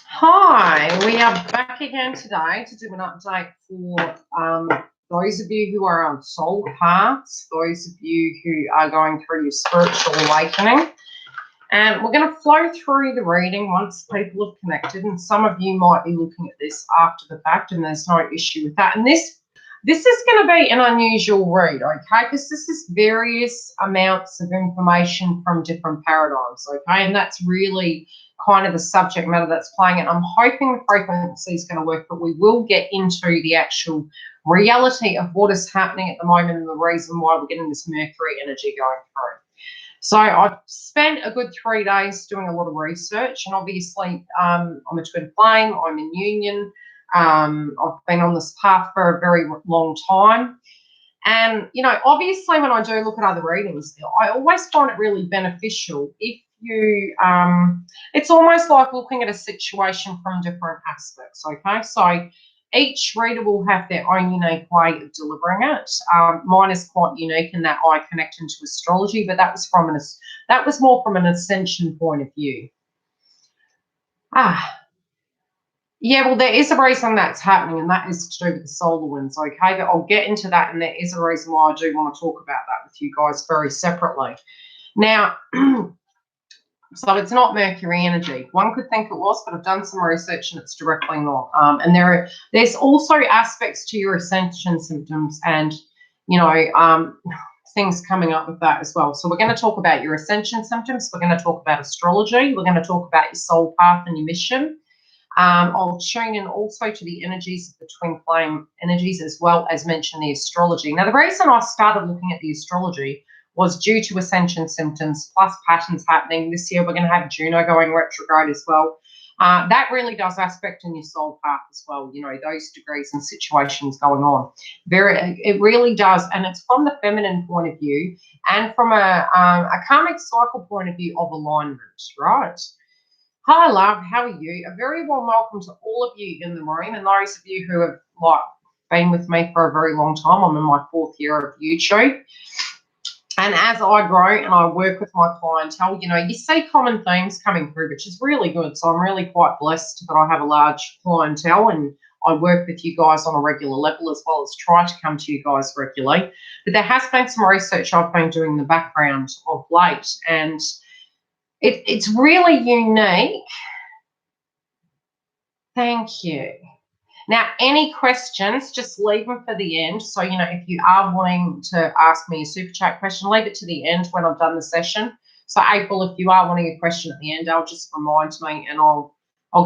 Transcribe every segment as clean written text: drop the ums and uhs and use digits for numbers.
Hi, we are back again today to do an update for those of you who are on soul paths, those of you who are going through your spiritual awakening. And we're going to flow through the reading once people have connected, and some of you might be looking at this after the fact, and there's no issue with that. And this is going to be an unusual read, okay, because this is various amounts of information from different paradigms, okay, and that's really kind of the subject matter that's playing it. I'm hoping the frequency is going to work, but we will get into the actual reality of what is happening at the moment and the reason why we're getting this Mercury energy going through. So I've spent a good 3 days doing a lot of research, and obviously I'm a twin flame, I'm in union, I've been on this path for a very long time. And, you know, obviously when I do look at other readings, I always find it really beneficial if you, it's almost like looking at a situation from different aspects, okay? So each reader will have their own unique way of delivering it. Mine is quite unique in that I connect into astrology, but that was more from an ascension point of view. Yeah, well, there is a reason that's happening, and that is to do with the solar winds, okay? But I'll get into that, and there is a reason why I do want to talk about that with you guys very separately. Now, so it's not Mercury energy. One could think it was, but I've done some research and it's directly not. And there's also aspects to your ascension symptoms and, you know, things coming up with that as well. So we're going to talk about your ascension symptoms. We're going to talk about astrology. We're going to talk about your soul path and your mission. I'll tune in also to the energies of the twin flame energies, as well as mention the astrology. Now, the reason I started looking at the astrology was due to ascension symptoms plus patterns happening. This year we're going to have Juno going retrograde as well. That really does aspect in your soul path as well, you know, those degrees and situations going on. It really does, and it's from the feminine point of view and from a karmic cycle point of view of alignment, right? Hi, love, how are you? A very warm welcome to all of you in the room, and those of you who have been with me for a very long time. I'm in my 4th year of YouTube. And as I grow and I work with my clientele, you know, you see common themes coming through, which is really good. So I'm really quite blessed that I have a large clientele and I work with you guys on a regular level, as well as try to come to you guys regularly. But there has been some research I've been doing in the background of late, and it's really unique. Thank you. Now, any questions, just leave them for the end. So, you know, if you are wanting to ask me a super chat question, leave it to the end when I've done the session. So, April, if you are wanting a question at the end, I'll just remind me and I'll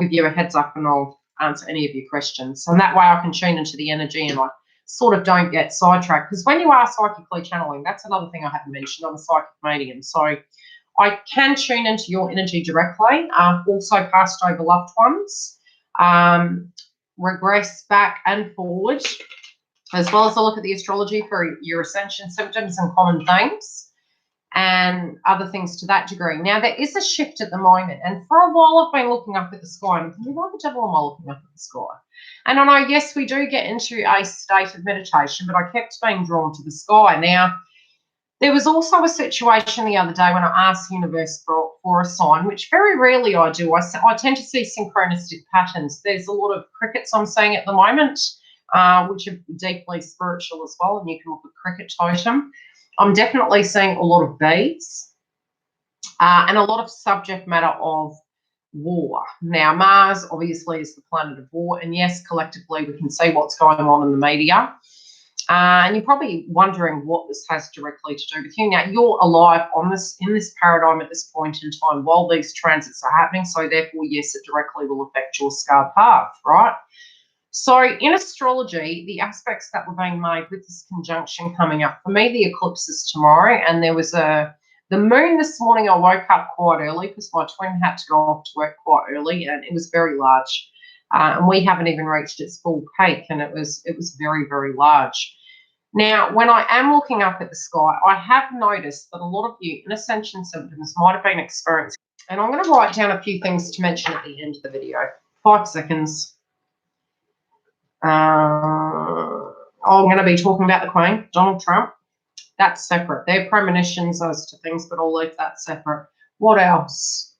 give you a heads up and I'll answer any of your questions. And that way I can tune into the energy and I sort of don't get sidetracked. Because when you are psychically channeling, that's another thing I haven't mentioned. I'm a psychic medium. So I can tune into your energy directly. Also passed over loved ones. Regress back and forward, as well as a look at the astrology for your ascension symptoms and common themes and other things to that degree. Now, there is a shift at the moment, and for a while I've been looking up at the sky and I'm thinking, why the devil am I looking up at the sky? And I know, yes, we do get into a state of meditation, but I kept being drawn to the sky. Now, there was also a situation the other day when I asked the universe for a sign, which very rarely I do. I tend to see synchronistic patterns. There's a lot of crickets I'm seeing at the moment, which are deeply spiritual as well, and you can look at cricket totem. I'm definitely seeing a lot of beads and a lot of subject matter of war. Now, Mars obviously is the planet of war, and yes, collectively we can see what's going on in the media. And you're probably wondering what this has directly to do with you. Now, you're alive in this paradigm at this point in time while these transits are happening. So therefore, yes, it directly will affect your scar path, right? So in astrology, the aspects that were being made with this conjunction coming up, for me, the eclipse is tomorrow. And there was the moon this morning. I woke up quite early because my twin had to go off to work quite early, and it was very large. And we haven't even reached its full peak, and it was very, very large. Now, when I am looking up at the sky, I have noticed that a lot of you in ascension symptoms might have been experiencing, and I'm going to write down a few things to mention at the end of the video. 5 seconds. I'm going to be talking about the Queen, Donald Trump. That's separate. They're premonitions as to things, but I'll leave that separate. What else?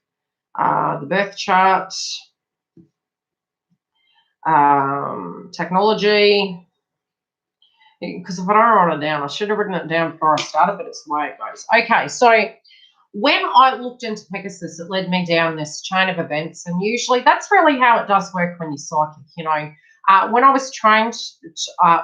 the birth chart, technology. Because if I don't write it down, I should have written it down before I started, but it's the way it goes. Okay, so when I looked into Pegasus, it led me down this chain of events, and usually that's really how it does work when you're psychic. You know, when I was trained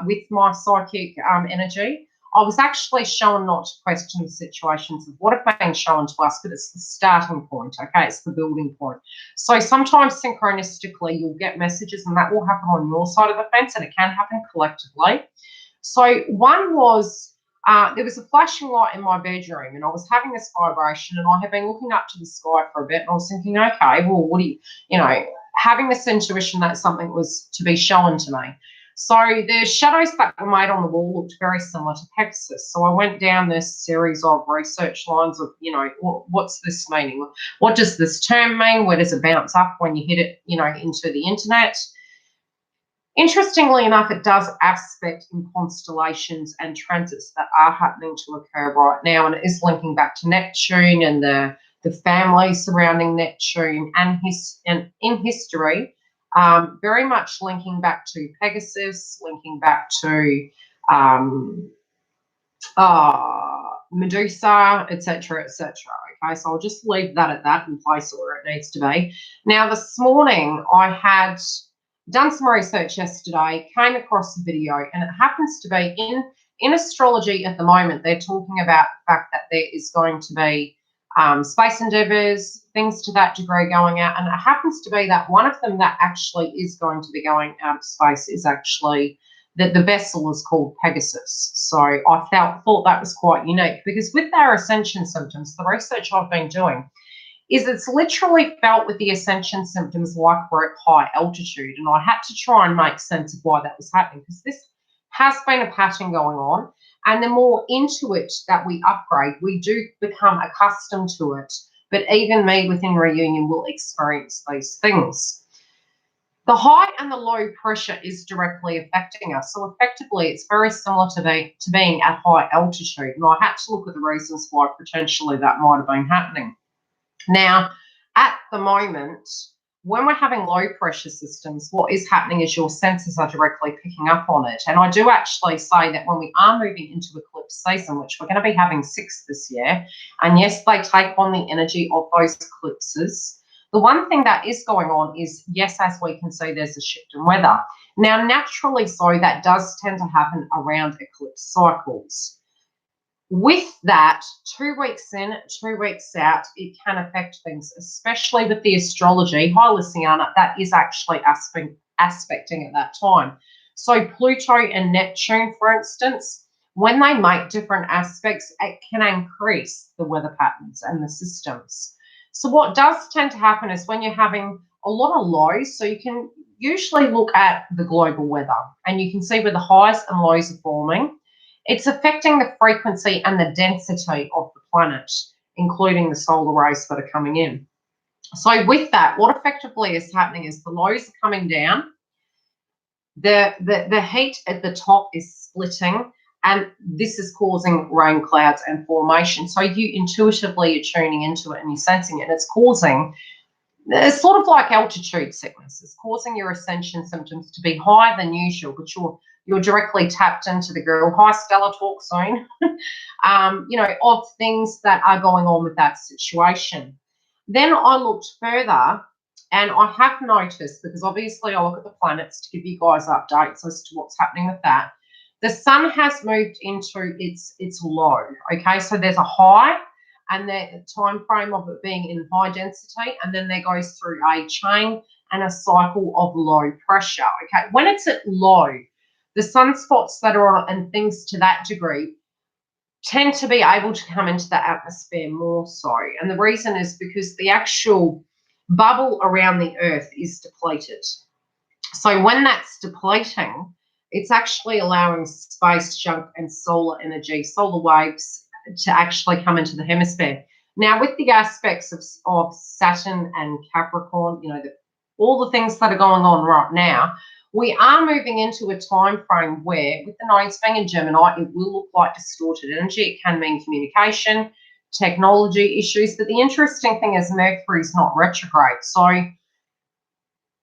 with my psychic energy, I was actually shown not to question the situations of what have been shown to us, but it's the starting point, okay? It's the building point. So sometimes synchronistically, you'll get messages, and that will happen on your side of the fence, and it can happen collectively. So one was there was a flashing light in my bedroom, and I was having this vibration, and I had been looking up to the sky for a bit, and I was thinking, okay, well, what do you know, having this intuition that something was to be shown to me. So the shadows that were made on the wall looked very similar to Pegasus. So I went down this series of research lines of, you know, what's this meaning? What does this term mean? Where does it bounce up when you hit it, you know, into the internet? Interestingly enough, it does aspect in constellations and transits that are happening to occur right now, and it is linking back to Neptune and the family surrounding Neptune, and in history, very much linking back to Pegasus, linking back to Medusa, etc., etc. Okay, so I'll just leave that at that and place it where it needs to be. Now, this morning I had done some research yesterday, came across a video, and it happens to be in astrology at the moment. They're talking about the fact that there is going to be space endeavors, things to that degree going out, and it happens to be that one of them that actually is going to be going out of space is actually that the vessel is called Pegasus. So I thought that was quite unique, because with their ascension symptoms, the research I've been doing is it's literally felt with the ascension symptoms like we're at high altitude. And I had to try and make sense of why that was happening, because this has been a pattern going on. And the more into it that we upgrade, we do become accustomed to it. But even me within reunion will experience these things. The high and the low pressure is directly affecting us. So effectively, it's very similar to being at high altitude. And I had to look at the reasons why potentially that might have been happening. Now, at the moment, when we're having low pressure systems, what is happening is your senses are directly picking up on it. And I do actually say that when we are moving into eclipse season, which we're going to be having 6 this year, and yes, they take on the energy of those eclipses. The one thing that is going on is, yes, as we can see, there's a shift in weather. Now, naturally so, that does tend to happen around eclipse cycles. With that, 2 weeks in, 2 weeks out, it can affect things, especially with the astrology. Hi, Luciana, that is actually aspecting at that time. So Pluto and Neptune, for instance, when they make different aspects, it can increase the weather patterns and the systems. So what does tend to happen is when you're having a lot of lows, so you can usually look at the global weather and you can see where the highs and lows are forming. It's affecting the frequency and the density of the planet, including the solar rays that are coming in. So with that, what effectively is happening is the lows are coming down, the heat at the top is splitting, and this is causing rain clouds and formation. So you intuitively are tuning into it and you're sensing it, and it's causing, it's sort of like altitude sickness. It's causing your ascension symptoms to be higher than usual, but you're directly tapped into the girl. Hi, Stella, talk soon. You know, of things that are going on with that situation. Then I looked further, and I have noticed, because obviously I look at the planets to give you guys updates as to what's happening with that. The sun has moved into its low. Okay, so there's a high, and the time frame of it being in high density, and then there goes through a chain and a cycle of low pressure. Okay, when it's at low, the sunspots that are on and things to that degree tend to be able to come into the atmosphere more so. And the reason is because the actual bubble around the Earth is depleted. So when that's depleting, it's actually allowing space junk and solar energy, solar waves, to actually come into the hemisphere. Now, with the aspects of Saturn and Capricorn, you know, all the things that are going on right now, we are moving into a time frame where, with the nodes being in Gemini, it will look like distorted energy. It can mean communication, technology issues. But the interesting thing is Mercury's not retrograde. So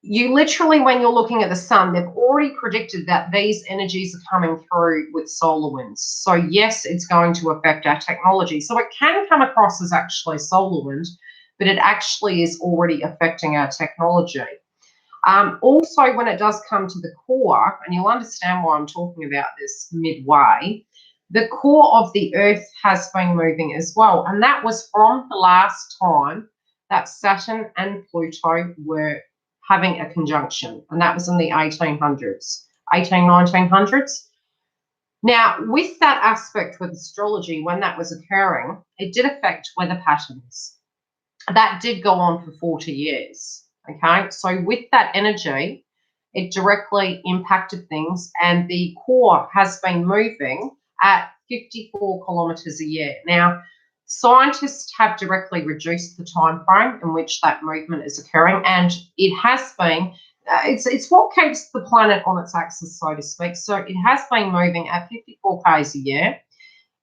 you literally, when you're looking at the sun, they've already predicted that these energies are coming through with solar winds. So yes, it's going to affect our technology. So it can come across as actually solar wind, but it actually is already affecting our technology. Also, when it does come to the core, and you'll understand why I'm talking about this midway, the core of the Earth has been moving as well. And that was from the last time that Saturn and Pluto were having a conjunction. And that was in the 1900s. Now, with that aspect with astrology, when that was occurring, it did affect weather patterns. That did go on for 40 years. Okay, so with that energy, it directly impacted things, and the core has been moving at 54 kilometres a year. Now, scientists have directly reduced the time frame in which that movement is occurring, and it has been, it's what keeps the planet on its axis, so to speak. So it has been moving at 54 k's a year.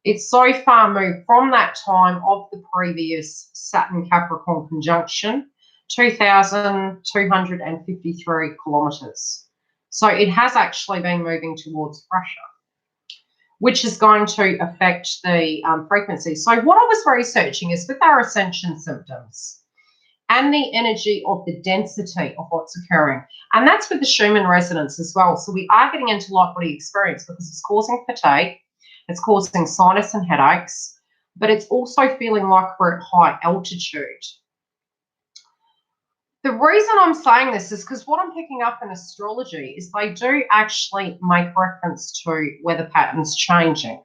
It's so far moved from that time of the previous Saturn-Capricorn conjunction, 2,253 kilometres. So it has actually been moving towards Russia, which is going to affect the frequency. So what I was researching is with our ascension symptoms and the energy of the density of what's occurring. And that's with the Schumann resonance as well. So we are getting into light body experience because it's causing fatigue, it's causing sinus and headaches, but it's also feeling like we're at high altitude. The reason I'm saying this is because what I'm picking up in astrology is they do actually make reference to weather patterns changing.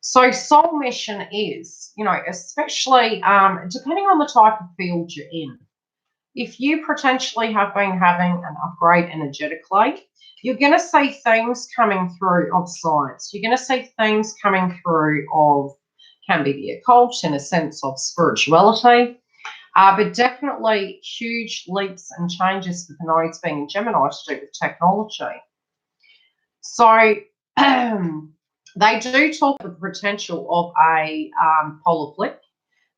So soul mission is, you know, especially depending on the type of field you're in. If you potentially have been having an upgrade energetically, you're going to see themes coming through of science. You're going to see themes coming through of, can be the occult in a sense of spirituality. But definitely huge leaps and changes with the nodes being in Gemini to do with technology. So they do talk of the potential of a polar flip.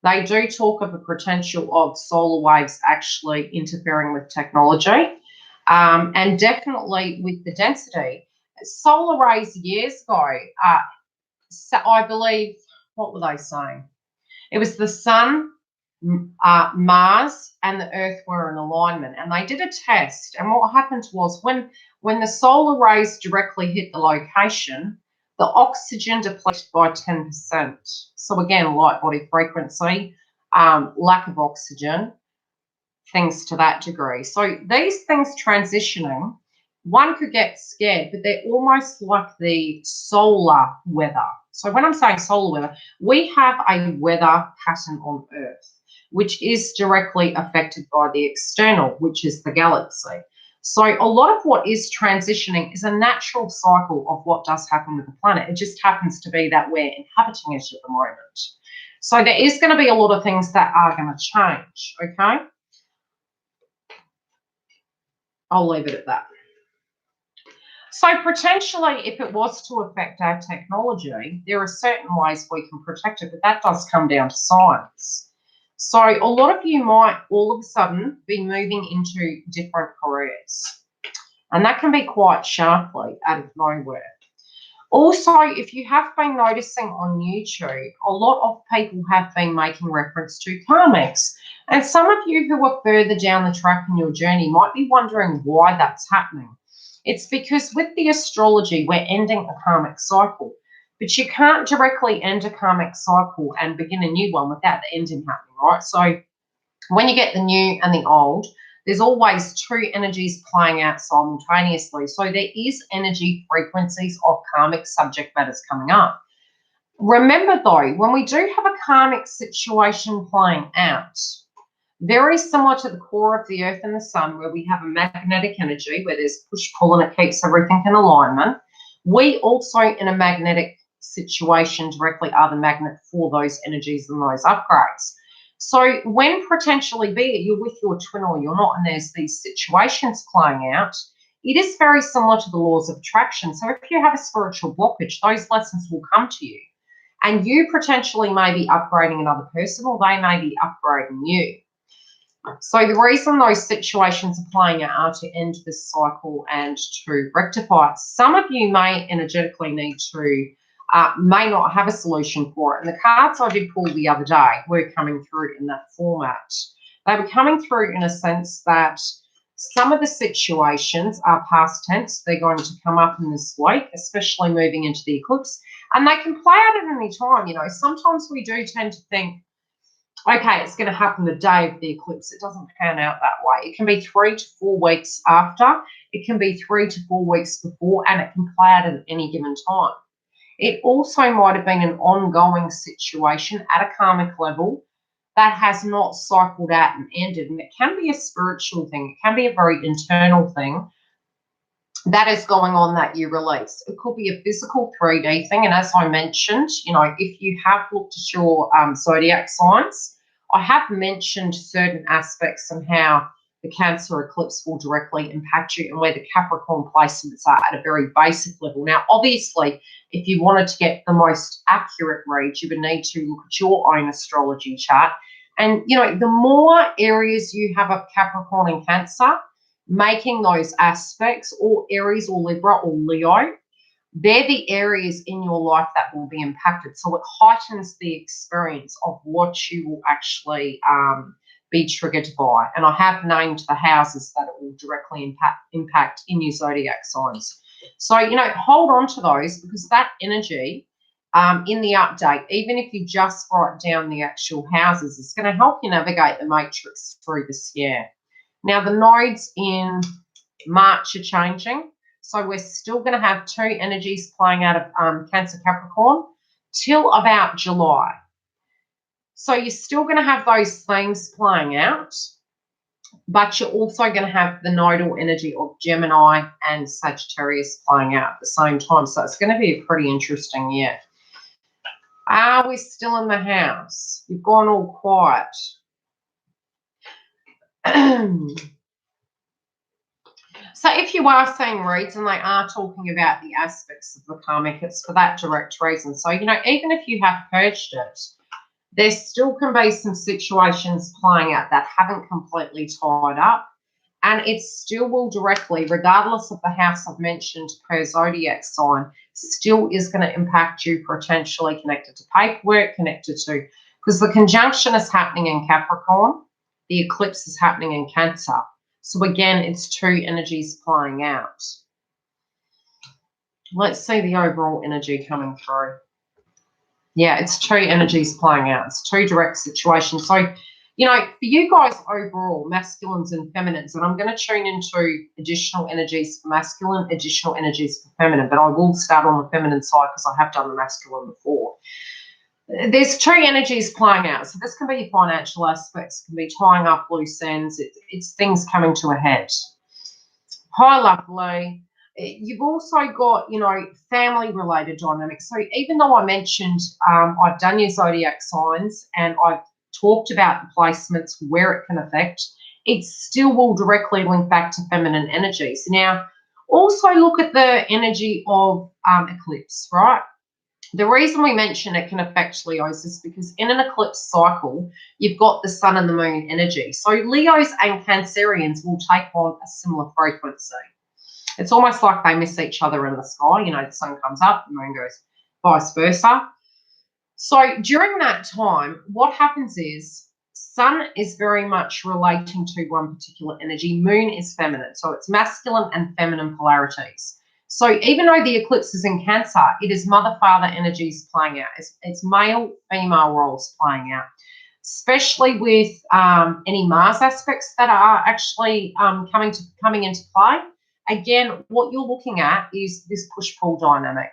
They do talk of the potential of solar waves actually interfering with technology. And definitely with the density. Solar rays years ago, I believe, what were they saying? It was the sun, Mars and the Earth were in alignment, and they did a test, and what happened was when the solar rays directly hit the location, the oxygen depleted by 10%. So again, light body frequency, lack of oxygen, things to that degree. So these things transitioning, one could get scared, but they're almost like the solar weather. So when I'm saying solar weather, we have a weather pattern on Earth, which is directly affected by the external, which is the galaxy. So a lot of what is transitioning is a natural cycle of what does happen with the planet. It just happens to be that we're inhabiting it at the moment. So there is going to be a lot of things that are going to change, okay? I'll leave it at that. So potentially, if it was to affect our technology, there are certain ways we can protect it, but that does come down to science. So a lot of you might all of a sudden be moving into different careers, and that can be quite sharply out of nowhere. Also, if you have been noticing on YouTube, a lot of people have been making reference to karmics. And some of you who are further down the track in your journey might be wondering why that's happening. It's because with the astrology, we're ending a karmic cycle. But you can't directly end a karmic cycle and begin a new one without the ending happening, right? So when you get the new and the old, there's always two energies playing out simultaneously. So there is energy frequencies of karmic subject matters coming up. Remember though, when we do have a karmic situation playing out, very similar to the core of the Earth and the Sun, where we have a magnetic energy, where there's push-pull and it keeps everything in alignment, we also, in a magnetic situation, directly are the magnet for those energies and those upgrades. So when potentially, be it you're with your twin or you're not, and there's these situations playing out, it is very similar to the laws of attraction. So if you have a spiritual blockage, those lessons will come to you. And you potentially may be upgrading another person, or they may be upgrading you. So the reason those situations are playing out are to end this cycle and to rectify it. Some of you may energetically need to, may not have a solution for it. And the cards I did pull the other day were coming through in that format. They were coming through in a sense that some of the situations are past tense. They're going to come up in this week, especially moving into the eclipse. And they can play out at any time. You know, sometimes we do tend to think, okay, it's going to happen the day of the eclipse. It doesn't pan out that way. It can be 3 to 4 weeks after. It can be 3 to 4 weeks before, and it can play out at any given time. It also might have been an ongoing situation at a karmic level that has not cycled out and ended. And it can be a spiritual thing. It can be a very internal thing that is going on that you release. It could be a physical 3D thing. And as I mentioned, you know, if you have looked at your zodiac signs, I have mentioned certain aspects and how the Cancer eclipse will directly impact you and where the Capricorn placements are at a very basic level. Now, obviously, if you wanted to get the most accurate read, you would need to look at your own astrology chart. And, you know, the more areas you have of Capricorn and Cancer, making those aspects, or Aries or Libra or Leo, they're the areas in your life that will be impacted. So it heightens the experience of what you will actually be triggered by. And I have named the houses that it will directly impact in your zodiac signs. So, you know, hold on to those, because that energy in the update, even if you just write down the actual houses, it's going to help you navigate the matrix through this year. Now, the nodes in March are changing. So we're still going to have 2 energies playing out of Cancer Capricorn till about July. So you're still going to have those themes playing out, but you're also going to have the nodal energy of Gemini and Sagittarius playing out at the same time. So it's going to be a pretty interesting year. Are we still in the house? You've gone all quiet. So if you are seeing reads and they are talking about the aspects of the karmic, it's for that direct reason. So, you know, even if you have purged it, there still can be some situations playing out that haven't completely tied up. And it still will directly, regardless of the house I've mentioned per zodiac sign, still is going to impact you, potentially connected to paperwork, connected to, because the conjunction is happening in Capricorn, the eclipse is happening in Cancer. So again, it's 2 energies playing out. Let's see the overall energy coming through. Yeah, it's 2 energies playing out. It's 2 direct situations. So, you know, for you guys overall, masculines and feminines, and I'm going to tune into additional energies for masculine, additional energies for feminine, but I will start on the feminine side because I have done the masculine before. There's 2 energies playing out. So this can be your financial aspects, it can be tying up loose ends. It's things coming to a head. Hi, lovely. You've also got, you know, family-related dynamics. So even though I mentioned I've done your zodiac signs and I've talked about the placements, where it can affect, it still will directly link back to feminine energies. Now, also look at the energy of eclipse, right? The reason we mention it can affect Leos is because in an eclipse cycle, you've got the sun and the moon energy. So Leos and Cancerians will take on a similar frequency. It's almost like they miss each other in the sky. You know, the sun comes up, the moon goes, vice versa. So during that time, what happens is sun is very much relating to one particular energy. Moon is feminine. So it's masculine and feminine polarities. So even though the eclipse is in Cancer, it is mother-father energies playing out. It's male-female roles playing out, especially with any Mars aspects that are actually coming into play. Again, what you're looking at is this push-pull dynamic.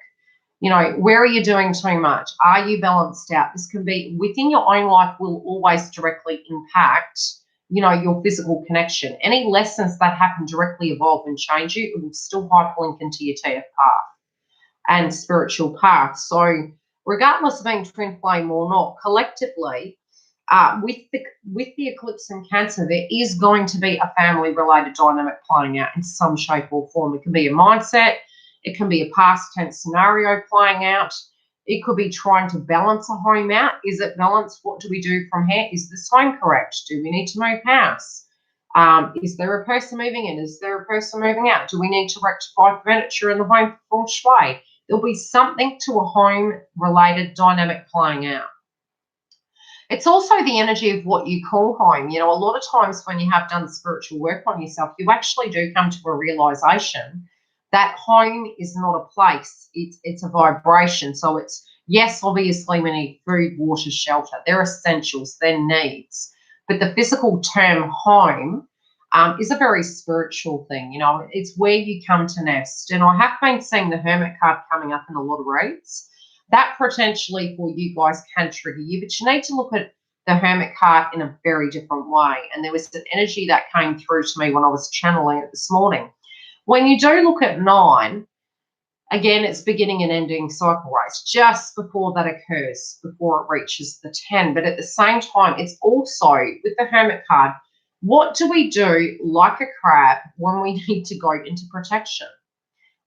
You know, where are you doing too much? Are you balanced out? This can be within your own life, will always directly impact, you know, your physical connection. Any lessons that happen directly evolve and change you, it will still hyperlink into your TF path and spiritual path. So regardless of being twin flame or not, collectively, with the eclipse in Cancer, there is going to be a family-related dynamic playing out in some shape or form. It can be a mindset. It can be a past tense scenario playing out. It could be trying to balance a home out. Is it balanced? What do we do from here? Is this home correct? Do we need to move house? Is there a person moving in? Is there a person moving out? Do we need to rectify furniture in the home for feng shui? There'll be something to a home-related dynamic playing out. It's also the energy of what you call home. You know, a lot of times when you have done spiritual work on yourself, you actually do come to a realization that home is not a place. It's a vibration. So it's, yes, obviously we need food, water, shelter. They're essentials, they're needs. But the physical term home is a very spiritual thing. You know, it's where you come to nest. And I have been seeing the Hermit card coming up in a lot of reads. That potentially for you guys can trigger you, but you need to look at the Hermit card in a very different way. And there was an energy that came through to me when I was channeling it this morning. When you do look at 9, again, it's beginning and ending cycle race just before that occurs, before it reaches the 10. But at the same time, it's also with the Hermit card, what do we do like a crab when we need to go into protection?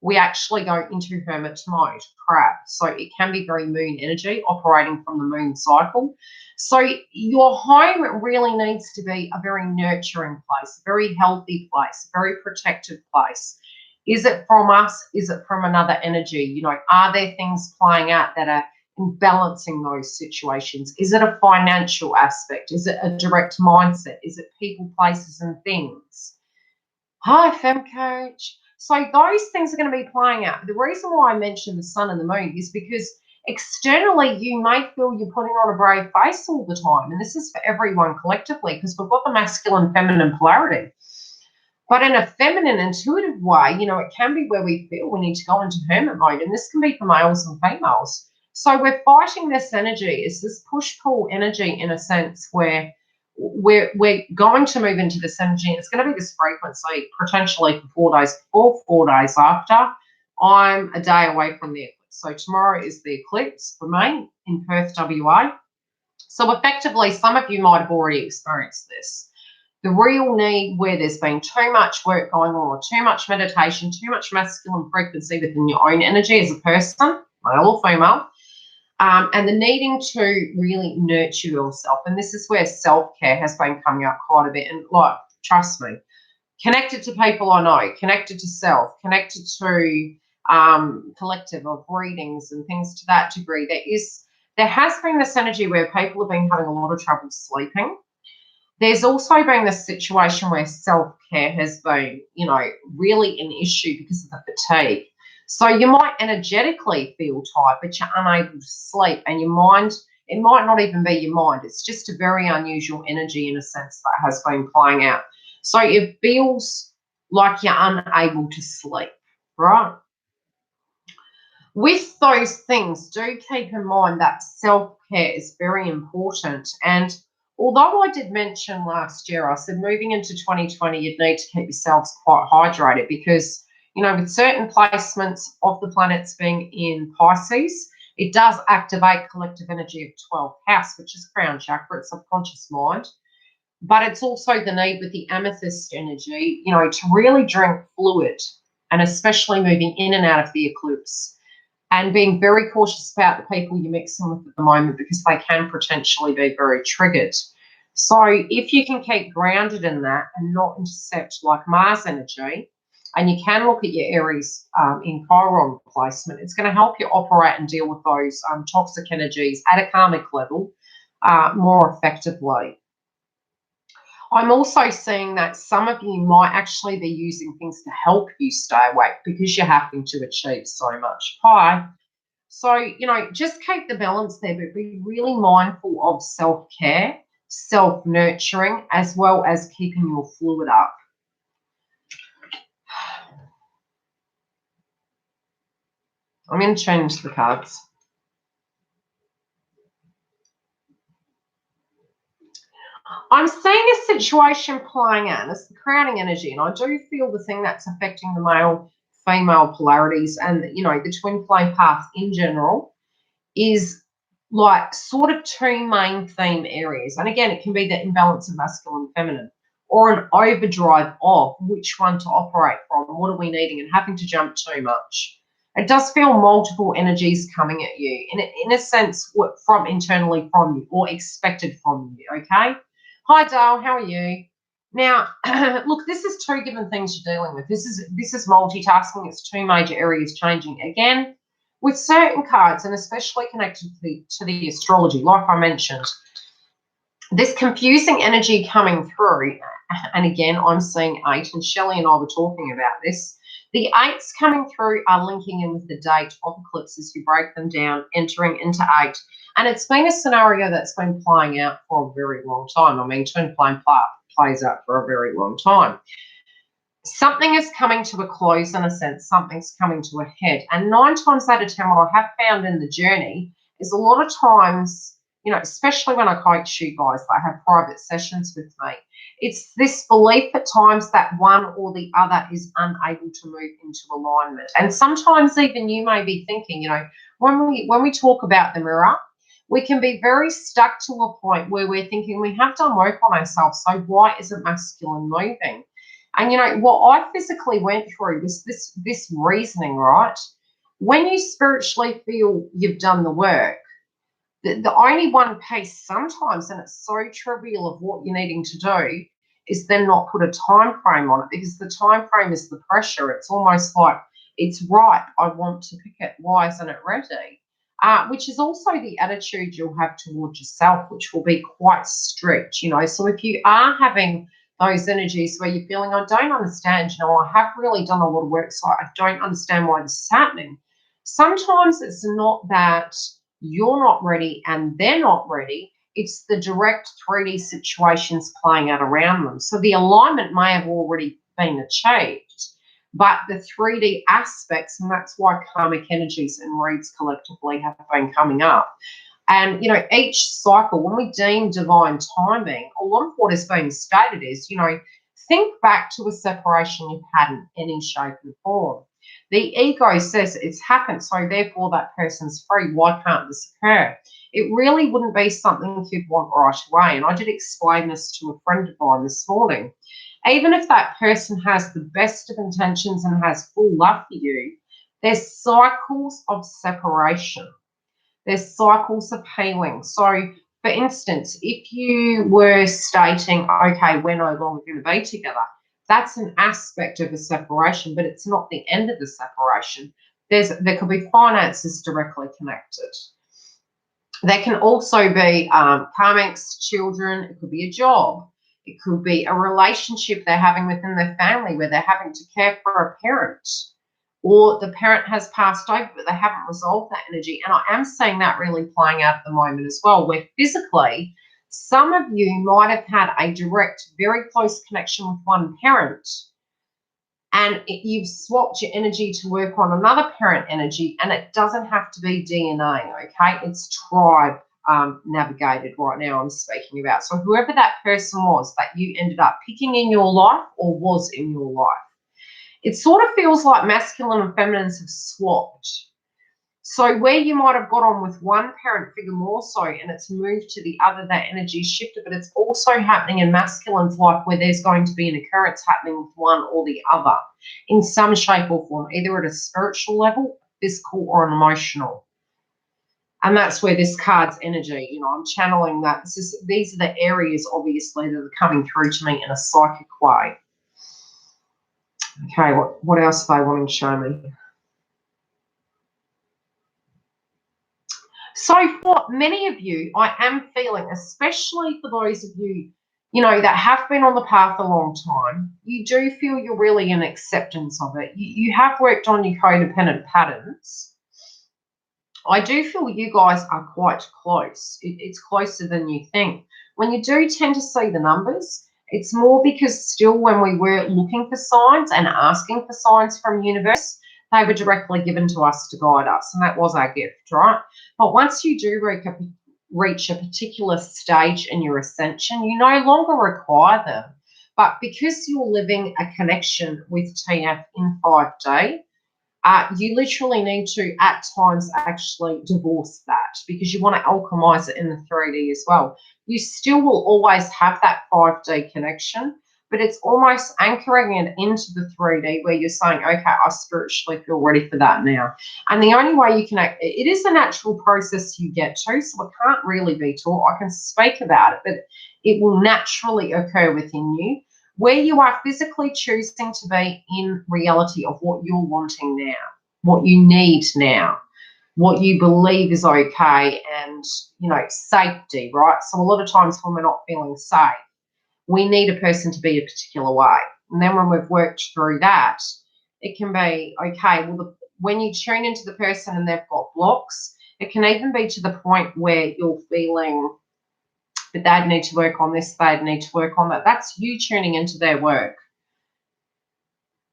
We actually go into hermit mode, crab. So it can be very moon energy operating from the moon cycle. So your home really needs to be a very nurturing place, a very healthy place, a very protected place. Is it from us? Is it from another energy? You know, are there things playing out that are balancing those situations? Is it a financial aspect? Is it a direct mindset? Is it people, places, and things? Hi, Fem Coach. So those things are going to be playing out. The reason why I mentioned the sun and the moon is because externally you may feel you're putting on a brave face all the time. And this is for everyone collectively because we've got the masculine feminine polarity. But in a feminine intuitive way, you know, it can be where we feel we need to go into hermit mode. And this can be for males and females. So we're fighting this energy. It's this push-pull energy in a sense where we're going to move into this energy. It's going to be this frequency potentially for 4 days before, 4 days after. I'm a day away from the eclipse. So tomorrow is the eclipse for me in Perth, WA. So effectively, some of you might have already experienced this. The real need where there's been too much work going on, or too much meditation, too much masculine frequency within your own energy as a person, male or female, and the needing to really nurture yourself. And this is where self-care has been coming up quite a bit. And like, trust me, connected to people I know, connected to self, connected to collective of readings and things to that degree, there has been this energy where people have been having a lot of trouble sleeping. There's also been this situation where self-care has been, you know, really an issue because of the fatigue. So you might energetically feel tired, but you're unable to sleep. And your mind, it might not even be your mind. It's just a very unusual energy in a sense that has been playing out. So it feels like you're unable to sleep, right? With those things, do keep in mind that self-care is very important. And although I did mention last year, I said moving into 2020, you'd need to keep yourselves quite hydrated because, you know, with certain placements of the planets being in Pisces, it does activate collective energy of 12th house, which is crown chakra, it's subconscious mind. But it's also the need with the amethyst energy, you know, to really drink fluid, and especially moving in and out of the eclipse. And being very cautious about the people you're mixing with at the moment because they can potentially be very triggered. So if you can keep grounded in that and not intercept like Mars energy, and you can look at your Aries in Chiron placement, it's going to help you operate and deal with those toxic energies at a karmic level more effectively. I'm also seeing that some of you might actually be using things to help you stay awake because you're having to achieve so much. Hi. So, you know, just keep the balance there, but be really mindful of self-care, self-nurturing, as well as keeping your fluid up. I'm going to change the cards. I'm seeing a situation playing out, and it's the crowning energy, and I do feel the thing that's affecting the male-female polarities and, you know, the twin flame path in general is like sort of two main theme areas. And again, it can be the imbalance of masculine and feminine or an overdrive of which one to operate from, what are we needing, and having to jump too much. It does feel multiple energies coming at you, in a sense, from internally from you or expected from you, okay? Hi, Dale, how are you? Now, look, this is two different things you're dealing with. This is multitasking. It's two major areas changing. Again, with certain cards, and especially connected to the astrology, like I mentioned, this confusing energy coming through, and again, I'm seeing 8, and Shelley and I were talking about this. The 8s coming through are linking in with the date of eclipses. You break them down, entering into 8. And it's been a scenario that's been playing out for a very long time. I mean, twin flame plays out for a very long time. Something is coming to a close, in a sense. Something's coming to a head. And 9 times out of 10, what I have found in the journey is a lot of times, you know, especially when I coach you guys, I have private sessions with me, it's this belief at times that one or the other is unable to move into alignment. And sometimes even you may be thinking, you know, when we talk about the mirror, we can be very stuck to a point where we're thinking we have done work on ourselves, so why isn't masculine moving? And, you know, what I physically went through was this reasoning, right? When you spiritually feel you've done the work, the only one piece sometimes, and it's so trivial of what you're needing to do, is then not put a time frame on it, because the time frame is the pressure. It's almost like it's ripe. I want to pick it. Why isn't it ready? Which is also the attitude you'll have towards yourself, which will be quite strict, you know. So if you are having those energies where you're feeling, I don't understand, you know, I have really done a lot of work, so I don't understand why this is happening. Sometimes it's not that you're not ready and they're not ready. It's the direct 3D situations playing out around them. So the alignment may have already been achieved, but the 3D aspects, and that's why karmic energies and reads collectively have been coming up. And, you know, each cycle, when we deem divine timing, a lot of what is being stated is, you know, think back to a separation you've had in any shape and form. The ego says it's happened, so therefore that person's free. Why can't this occur? It really wouldn't be something you'd want right away. And I did explain this to a friend of mine this morning. Even if that person has the best of intentions and has full love for you, there's cycles of separation. There's cycles of healing. So, for instance, if you were stating, okay, we're no longer going to be together, that's an aspect of a separation, but it's not the end of the separation. There could be finances directly connected. There can also be karmics, children. It could be a job. It could be a relationship they're having within their family where they're having to care for a parent, or the parent has passed over, but they haven't resolved that energy. And I am seeing that really playing out at the moment as well, where physically some of you might have had a direct, very close connection with one parent, and you've swapped your energy to work on another parent energy, and it doesn't have to be DNA, okay? It's tribe navigated right now I'm speaking about. So whoever that person was that you ended up picking in your life or was in your life, it sort of feels like masculine and feminines have swapped. So where you might have got on with one parent figure more so and it's moved to the other, that energy shifted, but it's also happening in masculine's life where there's going to be an occurrence happening with one or the other in some shape or form, either at a spiritual level, physical, or an emotional. And that's where this card's energy, you know, I'm channeling that. These are the areas, obviously, that are coming through to me in a psychic way. Okay, what else are they wanting to show me? So for many of you, I am feeling, especially for those of you, you know, that have been on the path a long time, you do feel you're really in acceptance of it. You have worked on your codependent patterns. I do feel you guys are quite close. It's closer than you think. When you do tend to see the numbers, it's more because still when we were looking for signs and asking for signs from the universe, they were directly given to us to guide us, and that was our gift, right? But once you do reach a particular stage in your ascension, you no longer require them. But because you're living a connection with TF in 5D, you literally need to, at times, actually divorce that because you want to alchemize it in the 3D as well. You still will always have that 5D connection, but it's almost anchoring it into the 3D where you're saying, okay, I spiritually feel ready for that now. And the only way you can act, it is a natural process you get to, so it can't really be taught. I can speak about it, but it will naturally occur within you where you are physically choosing to be in reality of what you're wanting now, what you need now, what you believe is okay, and, you know, safety, right? So a lot of times when we're not feeling safe, we need a person to be a particular way. And then when we've worked through that, it can be, okay, well, when you tune into the person and they've got blocks, it can even be to the point where you're feeling that they'd need to work on this, they'd need to work on that. That's you tuning into their work.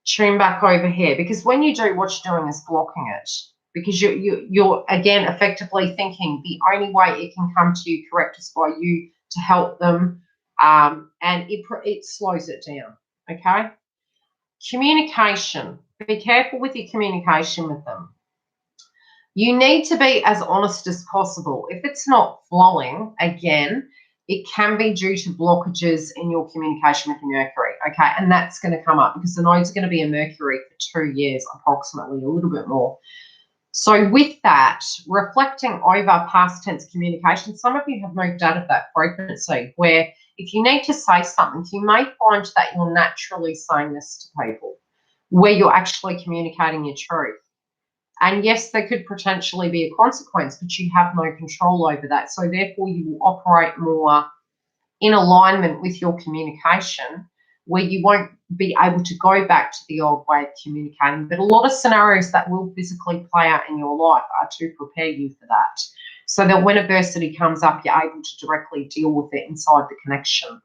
Tune back over here, because when you do, what you're doing is blocking it, because you're again effectively thinking the only way it can come to you correct is by you to help them, and it slows it down. Okay. Communication. Be careful with your communication with them. You need to be as honest as possible. If it's not flowing, again, it can be due to blockages in your communication with Mercury, okay? And that's going to come up because the node's going to be in Mercury for 2 years, approximately, a little bit more. So with that, reflecting over past tense communication, some of you have moved out of that frequency where if you need to say something, you may find that you're naturally saying this to people, where you're actually communicating your truth. And yes, there could potentially be a consequence, but you have no control over that. So therefore, you will operate more in alignment with your communication, where you won't be able to go back to the old way of communicating. But a lot of scenarios that will physically play out in your life are to prepare you for that, so that when adversity comes up, you're able to directly deal with it inside the connection.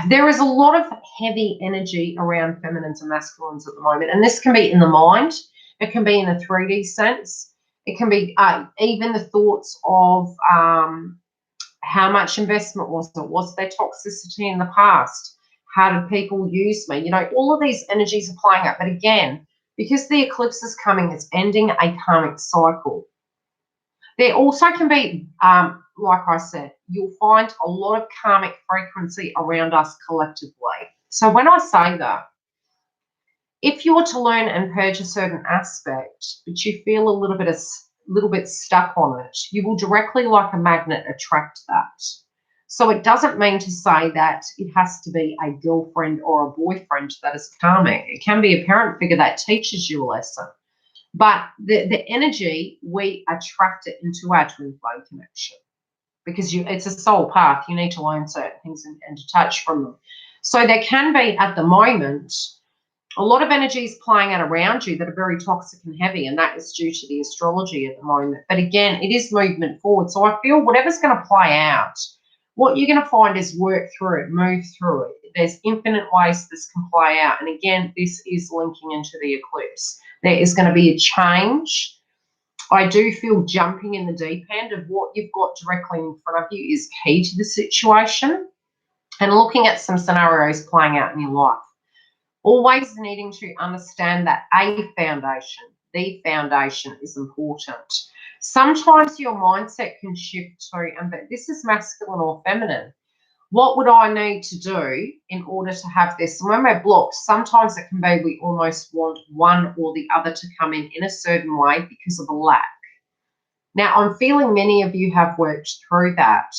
There is a lot of heavy energy around feminines and masculines at the moment, and this can be in the mind. It can be in a 3D sense. It can be even the thoughts of how much investment was there? Was there toxicity in the past? How did people use me? You know, all of these energies are playing out. But again, because the eclipse is coming, it's ending a karmic cycle. There also can be, like I said, you'll find a lot of karmic frequency around us collectively. So when I say that, if you were to learn and purge a certain aspect, but you feel a little bit stuck on it, you will directly, like a magnet, attract that. So it doesn't mean to say that it has to be a girlfriend or a boyfriend that is karmic. It can be a parent figure that teaches you a lesson. But the energy, we attract it into our twin flame connection, because it's a soul path. You need to learn certain things and detach from them. So there can be, at the moment, a lot of energies playing out around you that are very toxic and heavy, and that is due to the astrology at the moment. But again, it is movement forward. So I feel whatever's going to play out, what you're going to find is work through it, move through it. There's infinite ways this can play out. And again, this is linking into the eclipse. There is going to be a change. I do feel jumping in the deep end of what you've got directly in front of you is key to the situation, and looking at some scenarios playing out in your life. Always needing to understand that the foundation is important. Sometimes your mindset can shift to, but this is masculine or feminine. What would I need to do in order to have this? And when we're blocked, sometimes it can be we almost want one or the other to come in a certain way because of a lack. Now, I'm feeling many of you have worked through that.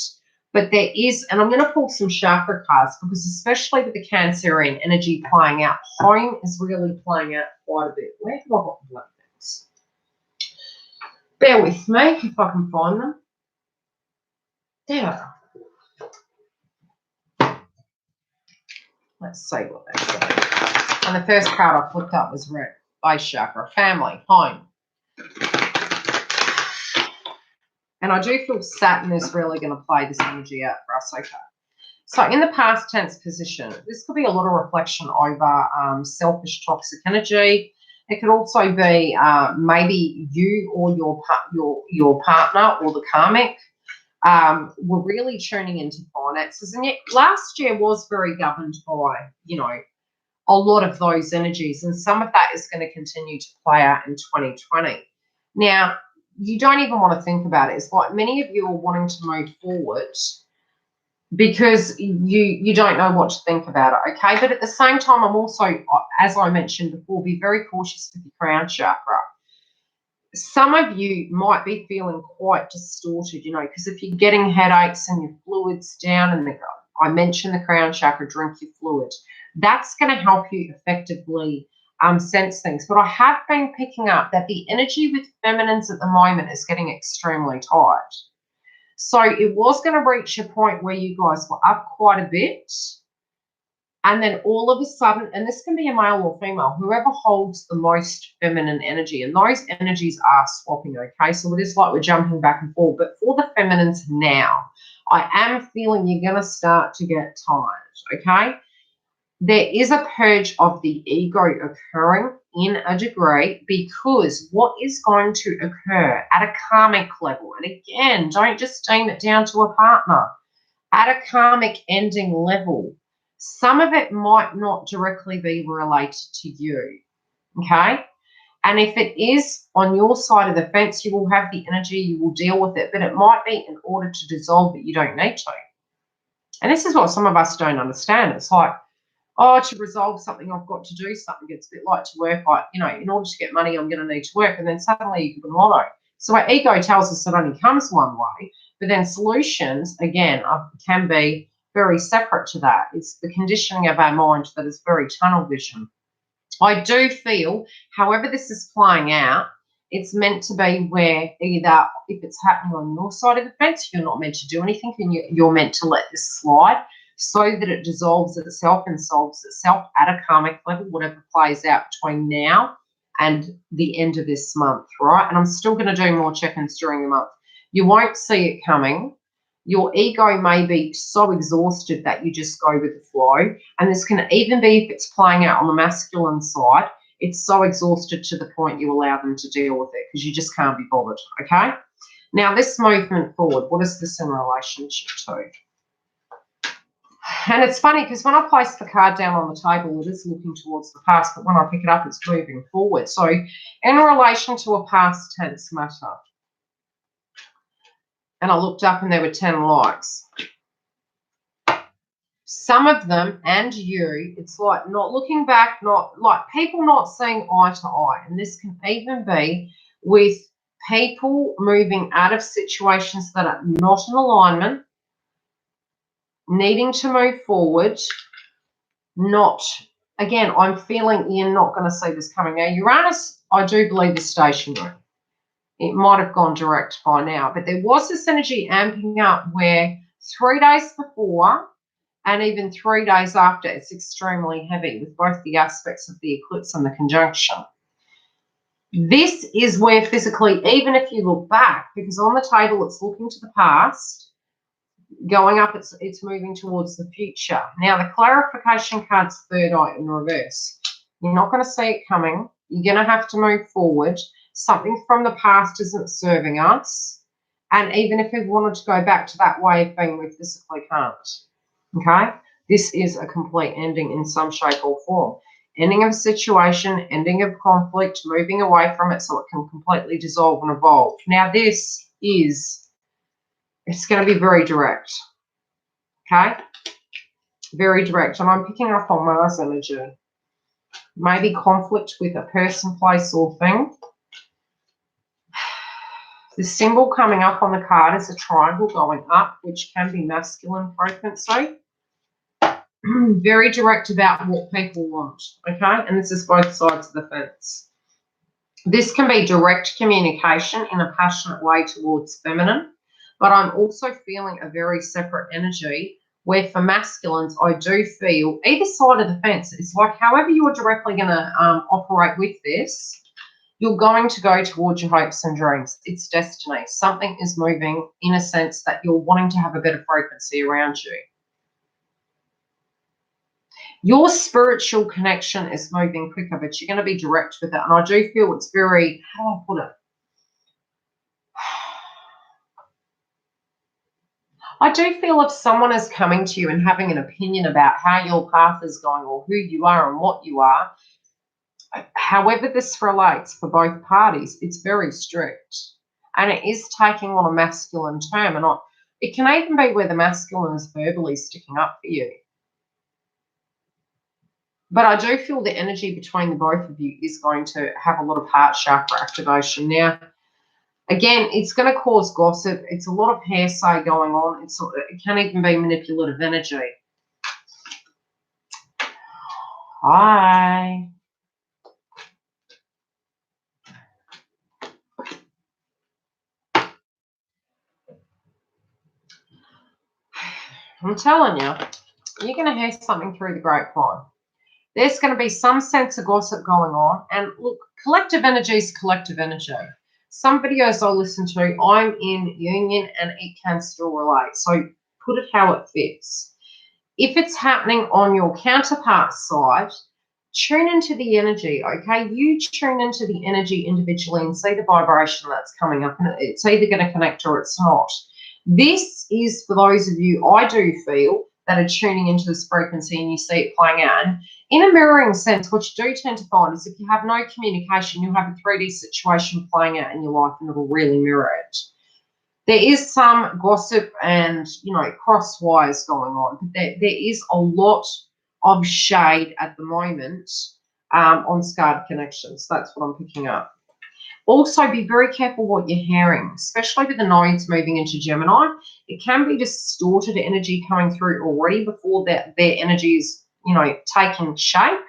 But there is, and I'm going to pull some chakra cards, because especially with the Cancerian energy playing out, home is really playing out quite a bit. Where have I got the black things? Bear with me if I can find them. There. Let's see what they say. And the first card I flipped up was red. Base chakra, family, home. And I do feel Saturn is really going to play this energy out for us, okay? So in the past tense position, this could be a lot of reflection over selfish, toxic energy. It could also be maybe you or your partner or the karmic were really tuning into finances. And yet last year was very governed by, you know, a lot of those energies. And some of that is going to continue to play out in 2020. Now, you don't even want to think about it. It's like many of you are wanting to move forward, because you don't know what to think about it, okay? But at the same time, I'm also, as I mentioned before, be very cautious with your crown chakra. Some of you might be feeling quite distorted, because if you're getting headaches and your fluid's down, and I mentioned the crown chakra, drink your fluid. That's going to help you effectively sense things. But I have been picking up that the energy with feminines at the moment is getting extremely tight. So it was going to reach a point where you guys were up quite a bit. And then all of a sudden, and this can be a male or female, whoever holds the most feminine energy, and those energies are swapping, okay? So it is like we're jumping back and forth. But for the feminines now, I am feeling you're going to start to get tired, okay? There is a purge of the ego occurring in a degree, because what is going to occur at a karmic level, and again, don't just deem it down to a partner, at a karmic ending level, some of it might not directly be related to you, okay? And if it is on your side of the fence, you will have the energy, you will deal with it, but it might be in order to dissolve it, you don't need to. And this is what some of us don't understand. It's like, oh, to resolve something, I've got to do something. It's a bit like to work, like, in order to get money, I'm going to need to work. And then suddenly you can lotto. So our ego tells us it only comes one way, but then solutions, again, can be very separate to that. It's the conditioning of our mind that is very tunnel vision. I do feel, however this is playing out, it's meant to be where either if it's happening on your side of the fence, you're not meant to do anything, and you're meant to let this slide so that it dissolves itself and solves itself at a karmic level, whatever plays out between now and the end of this month, right? And I'm still going to do more check-ins during the month. You won't see it coming. Your ego may be so exhausted that you just go with the flow. And this can even be if it's playing out on the masculine side, it's so exhausted to the point you allow them to deal with it because you just can't be bothered, okay? Now, this movement forward, what is this in relationship to? And it's funny because when I place the card down on the table, it is looking towards the past, but when I pick it up, it's moving forward. So in relation to a past tense matter, and I looked up and there were 10 likes. Some of them and you, it's like not looking back, not like people not seeing eye to eye. And this can even be with people moving out of situations that are not in alignment, needing to move forward, not, again, I'm feeling you're not going to see this coming. Now, Uranus, I do believe, is stationary. It might have gone direct by now, but there was this energy amping up where 3 days before and even 3 days after, it's extremely heavy with both the aspects of the eclipse and the conjunction. This is where physically, even if you look back, because on the table it's looking to the past, going up, it's moving towards the future. Now, the clarification card's third eye in reverse. You're not going to see it coming. You're going to have to move forward. Something from the past isn't serving us. And even if we wanted to go back to that way of being, we physically can't. Okay? This is a complete ending in some shape or form. Ending of a situation, ending of conflict, moving away from it so it can completely dissolve and evolve. Now, this is, it's going to be very direct. Okay? Very direct. And I'm picking up on Mars energy. Maybe conflict with a person, place, or thing. The symbol coming up on the card is a triangle going up, which can be masculine frequency. Very direct about what people want, okay? And this is both sides of the fence. This can be direct communication in a passionate way towards feminine, but I'm also feeling a very separate energy where for masculines, I do feel either side of the fence. It's like however you are directly going to operate with this, you're going to go towards your hopes and dreams. It's destiny. Something is moving in a sense that you're wanting to have a better frequency around you. Your spiritual connection is moving quicker, but you're going to be direct with it. And I do feel it's very, how do I put it? I do feel if someone is coming to you and having an opinion about how your path is going or who you are and what you are, however this relates for both parties, it's very strict. And it is taking on a masculine term. And It can even be where the masculine is verbally sticking up for you. But I do feel the energy between the both of you is going to have a lot of heart chakra activation. Now, again, it's going to cause gossip. It's a lot of hearsay going on. It can even be manipulative energy. Hi. I'm telling you, you're going to hear something through the grapevine. There's going to be some sense of gossip going on. And look, collective energy is collective energy. Some videos I listen to, I'm in union and it can still relate. So put it how it fits. If it's happening on your counterpart's side, tune into the energy, okay? You tune into the energy individually and see the vibration that's coming up. And it's either going to connect or it's not. This is for those of you, I do feel, that are tuning into this frequency and you see it playing out. And in a mirroring sense, what you do tend to find is if you have no communication, you'll have a 3D situation playing out in your life and it'll really mirror it. There is some gossip and, cross wires going on. But there is a lot of shade at the moment on scarred connections. That's what I'm picking up. Also, be very careful what you're hearing, especially with the nodes moving into Gemini. It can be distorted energy coming through already before their energy is, taking shape.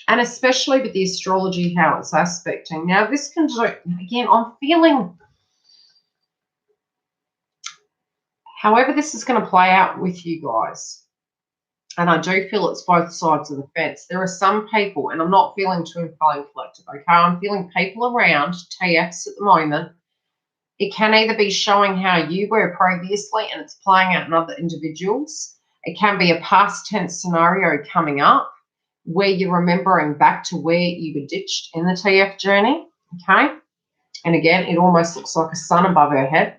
And especially with the astrology, how it's aspecting. Now, this can do, again, I'm feeling, however this is going to play out with you guys, and I do feel it's both sides of the fence. There are some people, and I'm not feeling too inflamed collective, okay? I'm feeling people around TFs at the moment. It can either be showing how you were previously and it's playing out in other individuals. It can be a past tense scenario coming up where you're remembering back to where you were ditched in the TF journey, okay? And again, it almost looks like a sun above her head.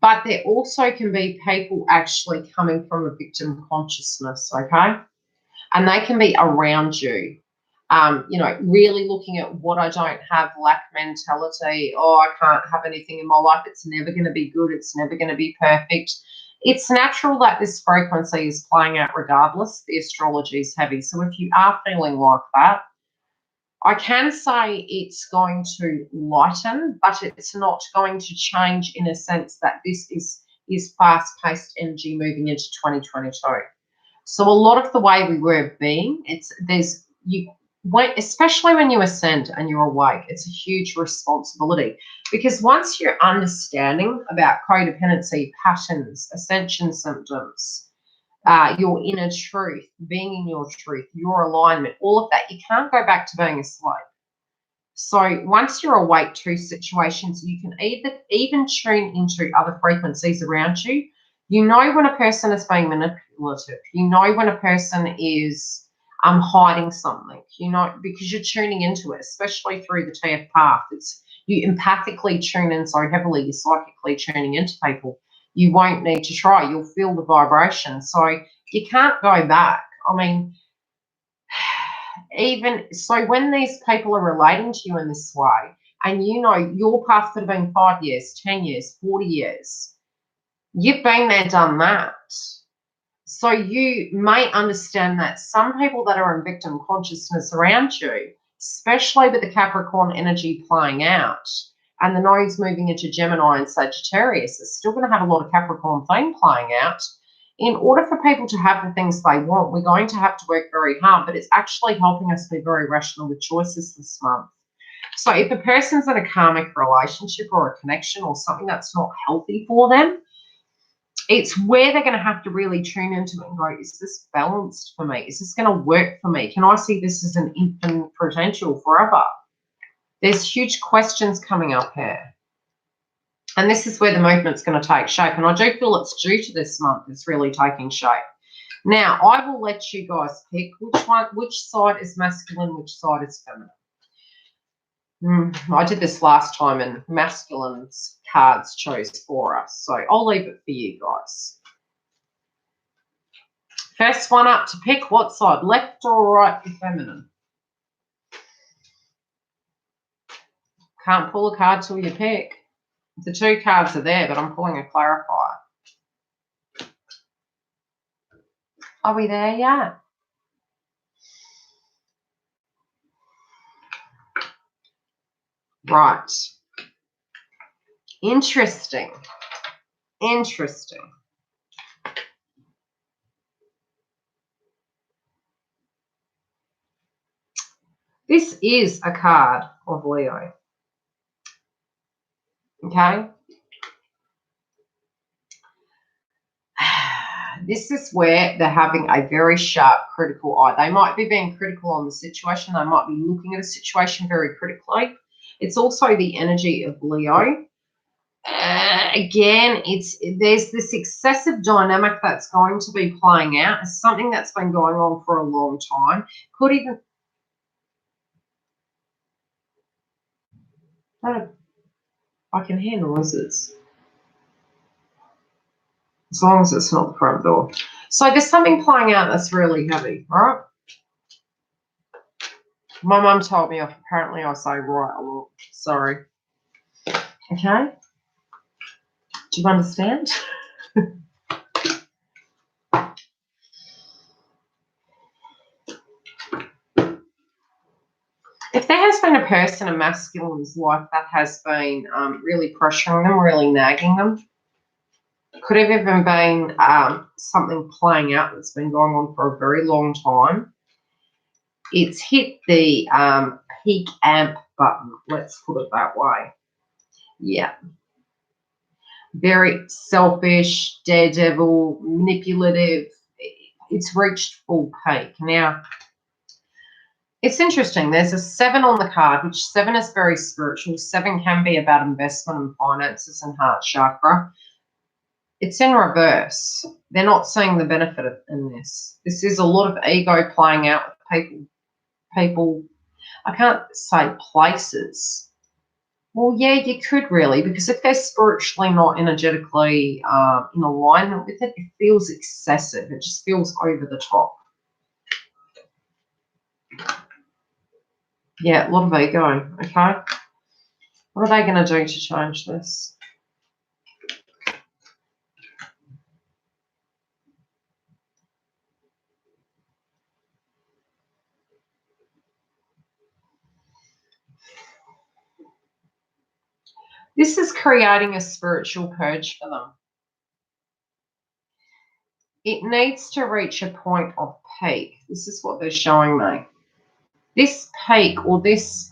But there also can be people actually coming from a victim consciousness, okay? And they can be around you, really looking at what I don't have, lack mentality. Oh, I can't have anything in my life. It's never going to be good. It's never going to be perfect. It's natural that this frequency is playing out regardless. The astrology is heavy. So if you are feeling like that, I can say it's going to lighten, but it's not going to change in a sense that this is fast-paced energy moving into 2022. So a lot of the way we were being, especially when you ascend and you're awake, it's a huge responsibility, because once you're understanding about codependency patterns, ascension symptoms, your inner truth, being in your truth, your alignment, all of that, you can't go back to being a slave. So once you're awake to situations, you can even tune into other frequencies around you. You know when a person is being manipulative. You know when a person is hiding something, because you're tuning into it, especially through the TF path. You empathically tune in so heavily, you're psychically tuning into people. You won't need to try. You'll feel the vibration. So you can't go back. I mean, even so, when these people are relating to you in this way, and your path could have been 5 years, 10 years, 40 years, you've been there, done that. So you may understand that some people that are in victim consciousness around you, especially with the Capricorn energy playing out, and the nodes moving into Gemini and Sagittarius, is still going to have a lot of Capricorn theme playing out. In order for people to have the things they want, we're going to have to work very hard, but it's actually helping us be very rational with choices this month. So if a person's in a karmic relationship or a connection or something that's not healthy for them, it's where they're going to have to really tune into it and go, is this balanced for me? Is this going to work for me? Can I see this as an infinite potential forever? There's huge questions coming up here. And this is where the movement's going to take shape. And I do feel it's due to this month. It's really taking shape. Now, I will let you guys pick which side is masculine, which side is feminine. I did this last time and masculine's cards chose for us. So I'll leave it for you guys. First one up to pick what side, left or right for feminine. Can't pull a card till you pick. The two cards are there, but I'm pulling a clarifier. Are we there yet? Right. Interesting. Interesting. This is a card of Leo. Okay? This is where they're having a very sharp critical eye. They might be being critical on the situation. They might be looking at a situation very critically. It's also the energy of Leo. Again, there's this excessive dynamic that's going to be playing out. It's something that's been going on for a long time. Could even... I can hear noises. As long as it's not the front door. So there's something playing out that's really heavy, right? My mum told me off. Apparently I say right a lot. Sorry. Okay? Do you understand? If there has been a person, a masculine's life that has been really pressuring them, really nagging them, could have even been something playing out that's been going on for a very long time. It's hit the peak amp button, let's put it that way. Yeah. Very selfish, daredevil, manipulative. It's reached full peak. Now, it's interesting. There's a 7 on the card, which 7 is very spiritual. 7 can be about investment and finances and heart chakra. It's in reverse. They're not seeing the benefit in this. This is a lot of ego playing out with people. I can't say places. Well, yeah, you could really, because if they're spiritually not energetically in alignment with it, it feels excessive. It just feels over the top. Yeah, a lot of ego, okay? What are they going to do to change this? This is creating a spiritual purge for them. It needs to reach a point of peak. This is what they're showing me. This peak or this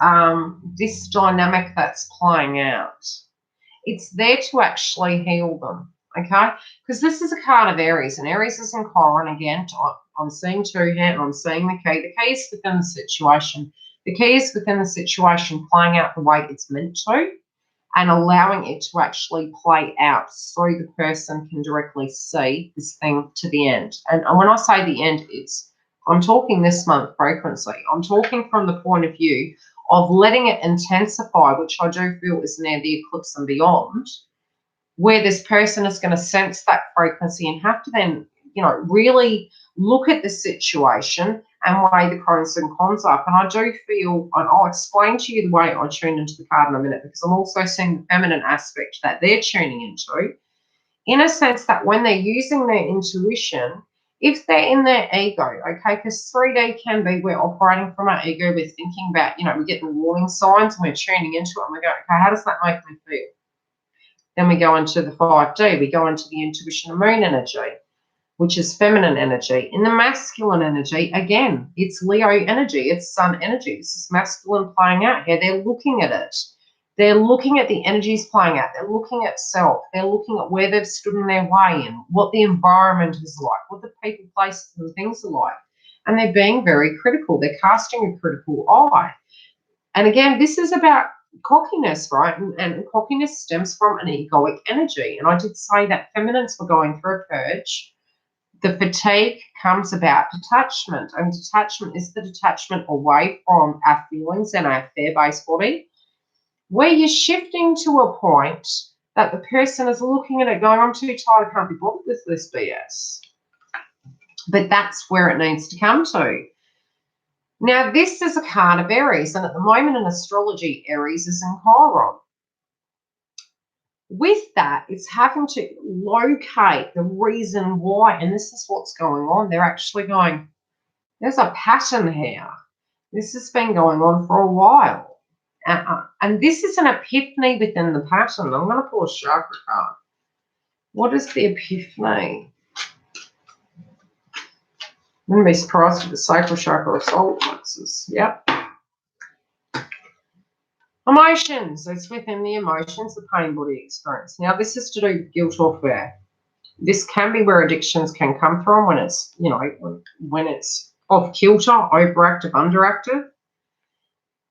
dynamic that's playing out, it's there to actually heal them, okay? Because this is a card of Aries, and Aries is in Chiron again. I'm seeing 2 here, and I'm seeing the key. The key is within the situation. The key is within the situation playing out the way it's meant to, and allowing it to actually play out so the person can directly see this thing to the end. And when I say the end, I'm talking this month frequency. I'm talking from the point of view of letting it intensify, which I do feel is near the eclipse and beyond, where this person is going to sense that frequency and have to then, really look at the situation and weigh the pros and cons up. And I do feel, and I'll explain to you the way I tune into the card in a minute, because I'm also seeing the feminine aspect that they're tuning into, in a sense that when they're using their intuition, if they're in their ego, okay, because 3D can be, we're operating from our ego, we're thinking about, we get the warning signs and we're tuning into it and we go, okay, how does that make me feel? Then we go into the 5D, we go into the intuition and moon energy, which is feminine energy. In the masculine energy, again, it's Leo energy, it's sun energy. This is masculine playing out here. They're looking at it. They're looking at the energies playing out. They're looking at self. They're looking at where they've stood in their way and what the environment is like, what the people, places, and things are like. And they're being very critical. They're casting a critical eye. And again, this is about cockiness, right? And cockiness stems from an egoic energy. And I did say that feminines were going through a purge. The fatigue comes about detachment, and detachment is the detachment away from our feelings and our fear-based body, where you're shifting to a point that the person is looking at it going, I'm too tired, I can't be bothered with this BS. But that's where it needs to come to. Now, this is a card of Aries, and at the moment in astrology, Aries is in Chiron. With that, it's having to locate the reason why, and this is what's going on. They're actually going, there's a pattern here. This has been going on for a while. And this is an epiphany within the pattern. I'm going to pull a chakra card. What is the epiphany? I'm going to be surprised if it's sacral chakra or solar plexus. Yep. Emotions. It's within the emotions, the pain body experience. Now, this is to do with guilt or fear. This can be where addictions can come from when it's, you know, when it's off kilter, overactive, underactive.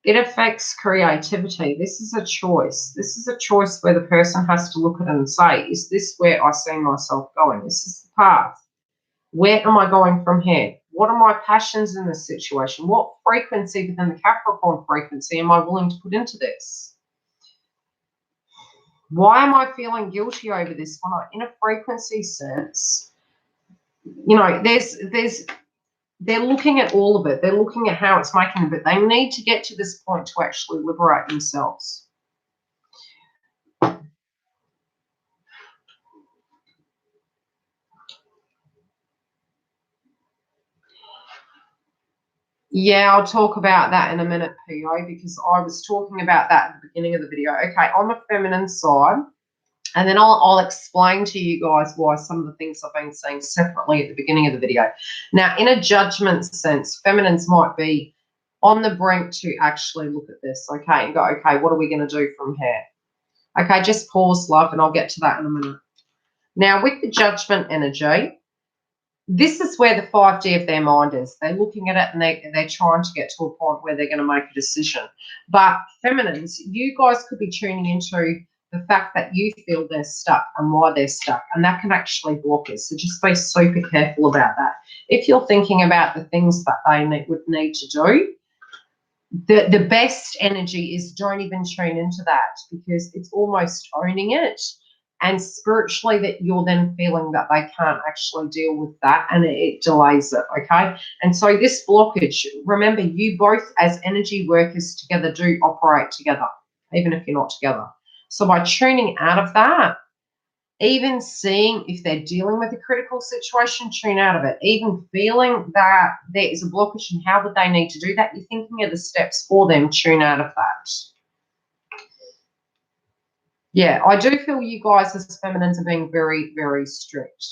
It affects creativity. This is a choice. This is a choice where the person has to look at it and say, is this where I see myself going? This is the path. Where am I going from here? What are my passions in this situation? What frequency within the Capricorn frequency am I willing to put into this? Why am I feeling guilty over this one? In a frequency sense, you know, they're looking at all of it. They're looking at how it's making it, but they need to get to this point to actually liberate themselves. Yeah, I'll talk about that in a minute, PO, because I was talking about that at the beginning of the video. Okay, on the feminine side, and then I'll explain to you guys why some of the things I've been saying separately at the beginning of the video. Now, in a judgment sense, feminines might be on the brink to actually look at this, okay, and go, okay, what are we going to do from here? Okay, just pause, love, and I'll get to that in a minute. Now, with the judgment energy, this is where the 5D of their mind is. They're looking at it and they're trying to get to a point where they're going to make a decision. But feminines, you guys could be tuning into the fact that you feel they're stuck and why they're stuck, and that can actually block us. So just be super careful about that. If you're thinking about the things that they would need to do, the best energy is don't even tune into that, because it's almost owning it. And spiritually, that you're then feeling that they can't actually deal with that, and it delays it, okay? And so this blockage, remember, you both as energy workers together do operate together, even if you're not together. So by tuning out of that, even seeing if they're dealing with a critical situation, tune out of it. Even feeling that there is a blockage and how would they need to do that, you're thinking of the steps for them, tune out of that. Yeah, I do feel you guys as feminines are being very, very strict.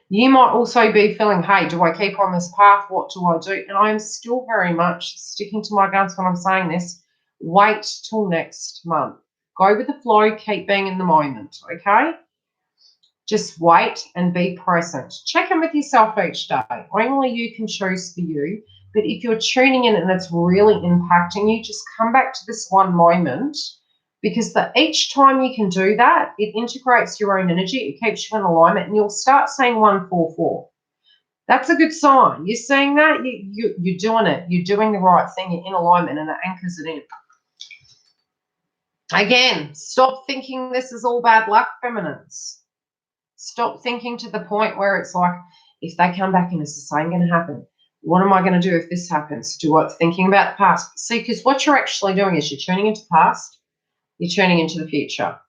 You might also be feeling, hey, do I keep on this path? What do I do? And I'm still very much sticking to my guns when I'm saying this. Wait till next month. Go with the flow. Keep being in the moment, okay? Just wait and be present. Check in with yourself each day. Only you can choose for you. But if you're tuning in and it's really impacting you, just come back to this one moment, because each time you can do that, it integrates your own energy. It keeps you in alignment, and you'll start saying 144. That's a good sign. You're saying that, you're doing it. You're doing the right thing. You're in alignment, and it anchors it in. Again, stop thinking this is all bad luck, feminines. Stop thinking to the point where it's like, if they come back and is the same going to happen? What am I going to do if this happens? Thinking about the past. See, because what you're actually doing is you're tuning into the past, you're tuning into the future,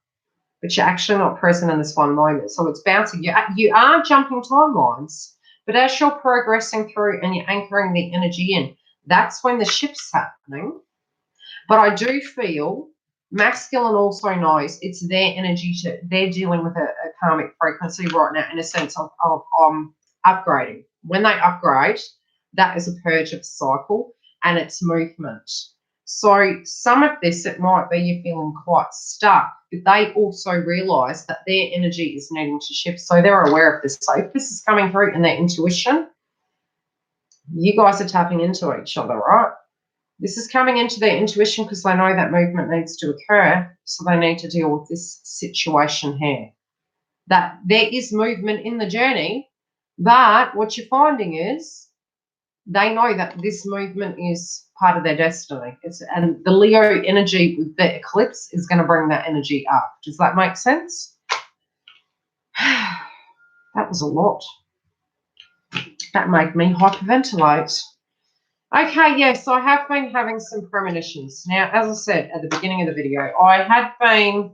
but you're actually not present in this one moment. So it's bouncing. You are jumping timelines, but as you're progressing through and you're anchoring the energy in, that's when the shift's happening. But I do feel masculine also knows it's their energy they're dealing with a karmic frequency right now, in a sense of upgrading. When they upgrade, that is a purge of the cycle and it's movement. So some of this, it might be you're feeling quite stuck, but they also realise that their energy is needing to shift. So they're aware of this. So if this is coming through in their intuition, you guys are tapping into each other, right? This is coming into their intuition because they know that movement needs to occur, so they need to deal with this situation here. That there is movement in the journey, but what you're finding is they know that this movement is part of their destiny. And the Leo energy with the eclipse is going to bring that energy up. Does that make sense? That was a lot. That made me hyperventilate. Okay, yes, I have been having some premonitions. Now, as I said at the beginning of the video, I had been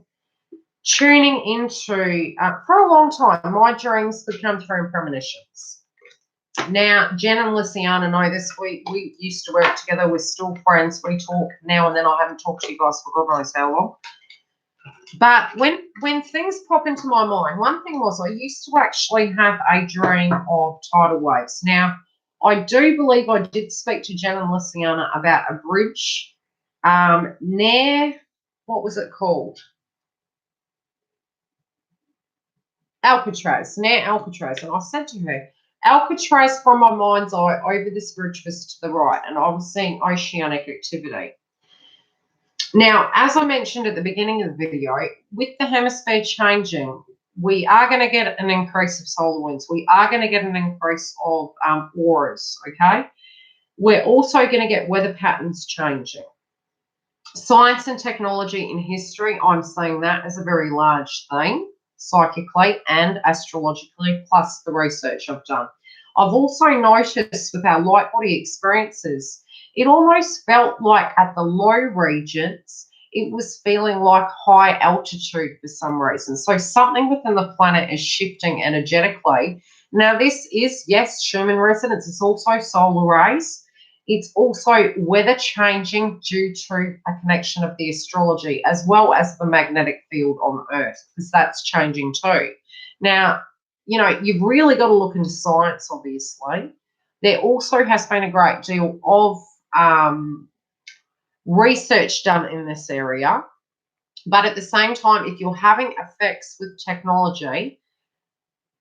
tuning into, for a long time, my dreams would come through in premonitions. Now, Jen and Luciana know this. We used to work together. We're still friends. We talk now and then. I haven't talked to you guys for God knows how long. But when things pop into my mind, one thing was I used to actually have a dream of tidal waves. Now, I do believe I did speak to Jen and Luciana about a bridge near, what was it called? Alcatraz, near Alcatraz. And I said to her, Alcatraz from my mind's eye over this bridge was to the right, and I was seeing oceanic activity. Now, as I mentioned at the beginning of the video, with the hemisphere changing, we are going to get an increase of solar winds. We are going to get an increase of auras, okay? We're also going to get weather patterns changing. Science and technology in history, I'm seeing that as a very large thing, psychically and astrologically, plus the research I've done. I've also noticed with our light body experiences, it almost felt like at the low regions, it was feeling like high altitude for some reason. So something within the planet is shifting energetically. Now, this is, yes, Schumann resonance. It's also solar rays. It's also weather changing due to a connection of the astrology as well as the magnetic field on Earth, because that's changing too. Now, you know, you've really got to look into science, obviously. There also has been a great deal of research done in this area. But at the same time, if you're having effects with technology,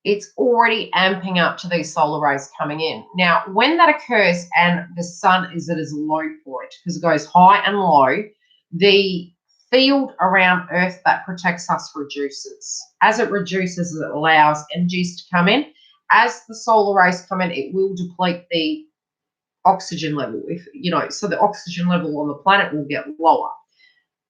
it's already amping up to these solar rays coming in. Now, when that occurs and the sun is at its low point, because it goes high and low, the field around Earth that protects us reduces. As it reduces, it allows energies to come in. As the solar rays come in, it will deplete the oxygen level. If you know, so the oxygen level on the planet will get lower.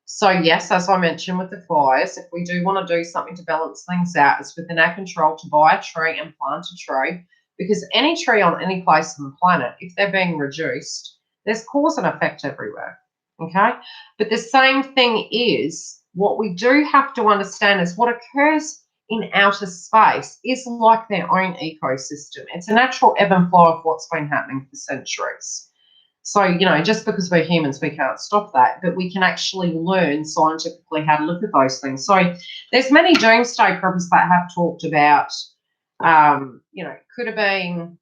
So yes, as I mentioned with the fires, if we do want to do something to balance things out, it's within our control to buy a tree and plant a tree, because any tree on any place on the planet, if they're being reduced, there's cause and effect everywhere, okay? But the same thing is, what we do have to understand is what occurs in outer space is like their own ecosystem. It's a natural ebb and flow of what's been happening for centuries. So, you know, just because we're humans, we can't stop that, but we can actually learn scientifically how to look at those things. So there's many doomsday preppers that have talked about, you know, could have been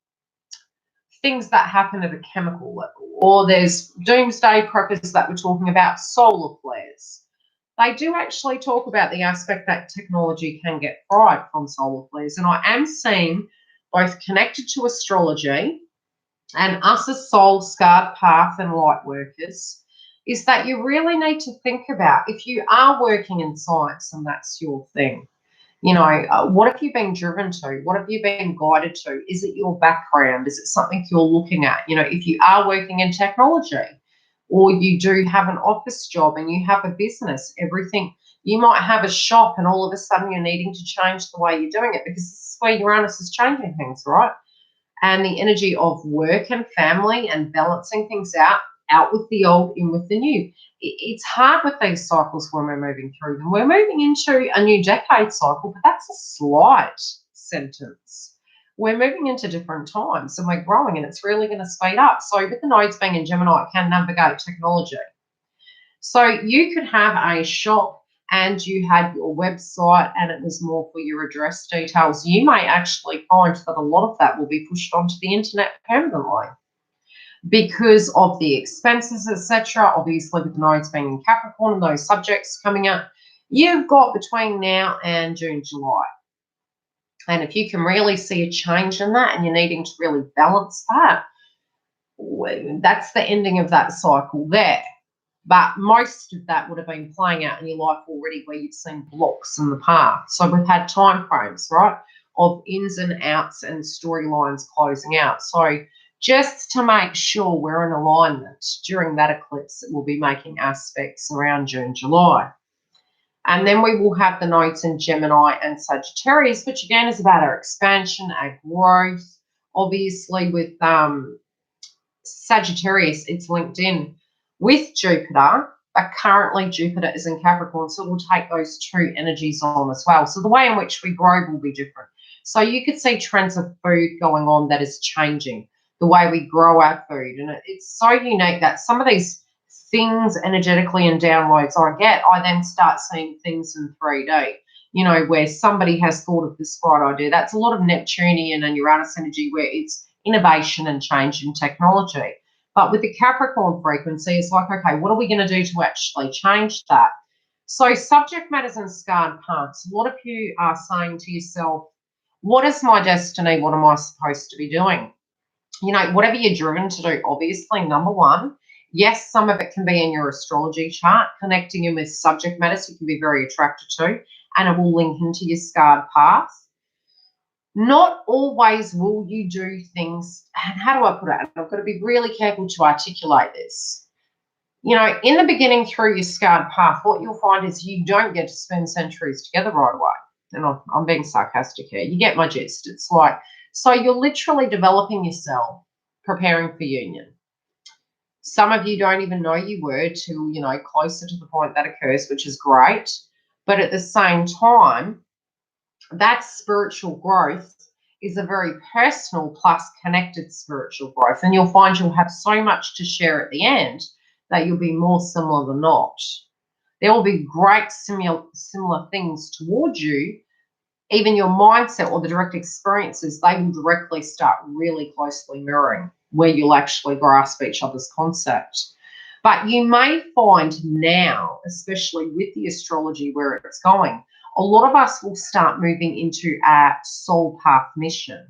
things that happen at a chemical level, or there's doomsday preppers that were talking about solar flares. They do actually talk about the aspect that technology can get fried from solar flares, and I am seeing both connected to astrology and us as soul scarred path and light workers, is that you really need to think about, if you are working in science and that's your thing, you know, what have you been driven to? What have you been guided to? Is it your background? Is it something you're looking at? You know, if you are working in technology or you do have an office job and you have a business, everything, you might have a shop and all of a sudden you're needing to change the way you're doing it, because this is where Uranus is changing things, right? And the energy of work and family and balancing things out with the old, in with the new. It's hard with these cycles when we're moving through them. We're moving into a new decade cycle, but that's a slight sentence. We're moving into different times and we're growing, and it's really going to speed up. So with the nodes being in Gemini, it can navigate technology. So you could have a shop and you had your website and it was more for your address details. You may actually find that a lot of that will be pushed onto the internet permanently because of the expenses, etc. Obviously, with the nodes being in Capricorn and those subjects coming up, you've got between now and June, July. And if you can really see a change in that and you're needing to really balance that, that's the ending of that cycle there. But most of that would have been playing out in your life already, where you've seen blocks in the path. So we've had time frames, right, of ins and outs and storylines closing out. So just to make sure we're in alignment during that eclipse, it will be making aspects around June, July. And then we will have the nodes in Gemini and Sagittarius, which again is about our expansion, our growth, obviously with Sagittarius, it's linked in with Jupiter, but currently Jupiter is in Capricorn, so it will take those two energies on as well. So the way in which we grow will be different. So you could see trends of food going on that is changing the way we grow our food. And it's so unique that some of these things energetically and downloads I then start seeing things in 3D, you know, where somebody has thought of this bright idea. That's a lot of Neptunian and Uranus energy where it's innovation and change in technology. But with the Capricorn frequency, it's like, okay, what are we going to do to actually change that? So subject matters and scarred parts. A lot of you are saying to yourself, what is my destiny? What am I supposed to be doing? You know, whatever you're driven to do, obviously, number one, yes, some of it can be in your astrology chart, connecting in with subject matters you can be very attracted to, and it will link into your scarred path. Not always will you do things, and how do I put it? I've got to be really careful to articulate this. You know, in the beginning through your scarred path, what you'll find is you don't get to spend centuries together right away. And I'm being sarcastic here. You get my gist. It's like, so you're literally developing yourself, preparing for union. Some of you don't even know you were till, you know, closer to the point that occurs, which is great. But at the same time, that spiritual growth is a very personal plus connected spiritual growth. And you'll find you'll have so much to share at the end that you'll be more similar than not. There will be great similar things towards you. Even your mindset or the direct experiences, they will directly start really closely mirroring where you'll actually grasp each other's concept. But you may find now, especially with the astrology where it's going, a lot of us will start moving into our soul path mission.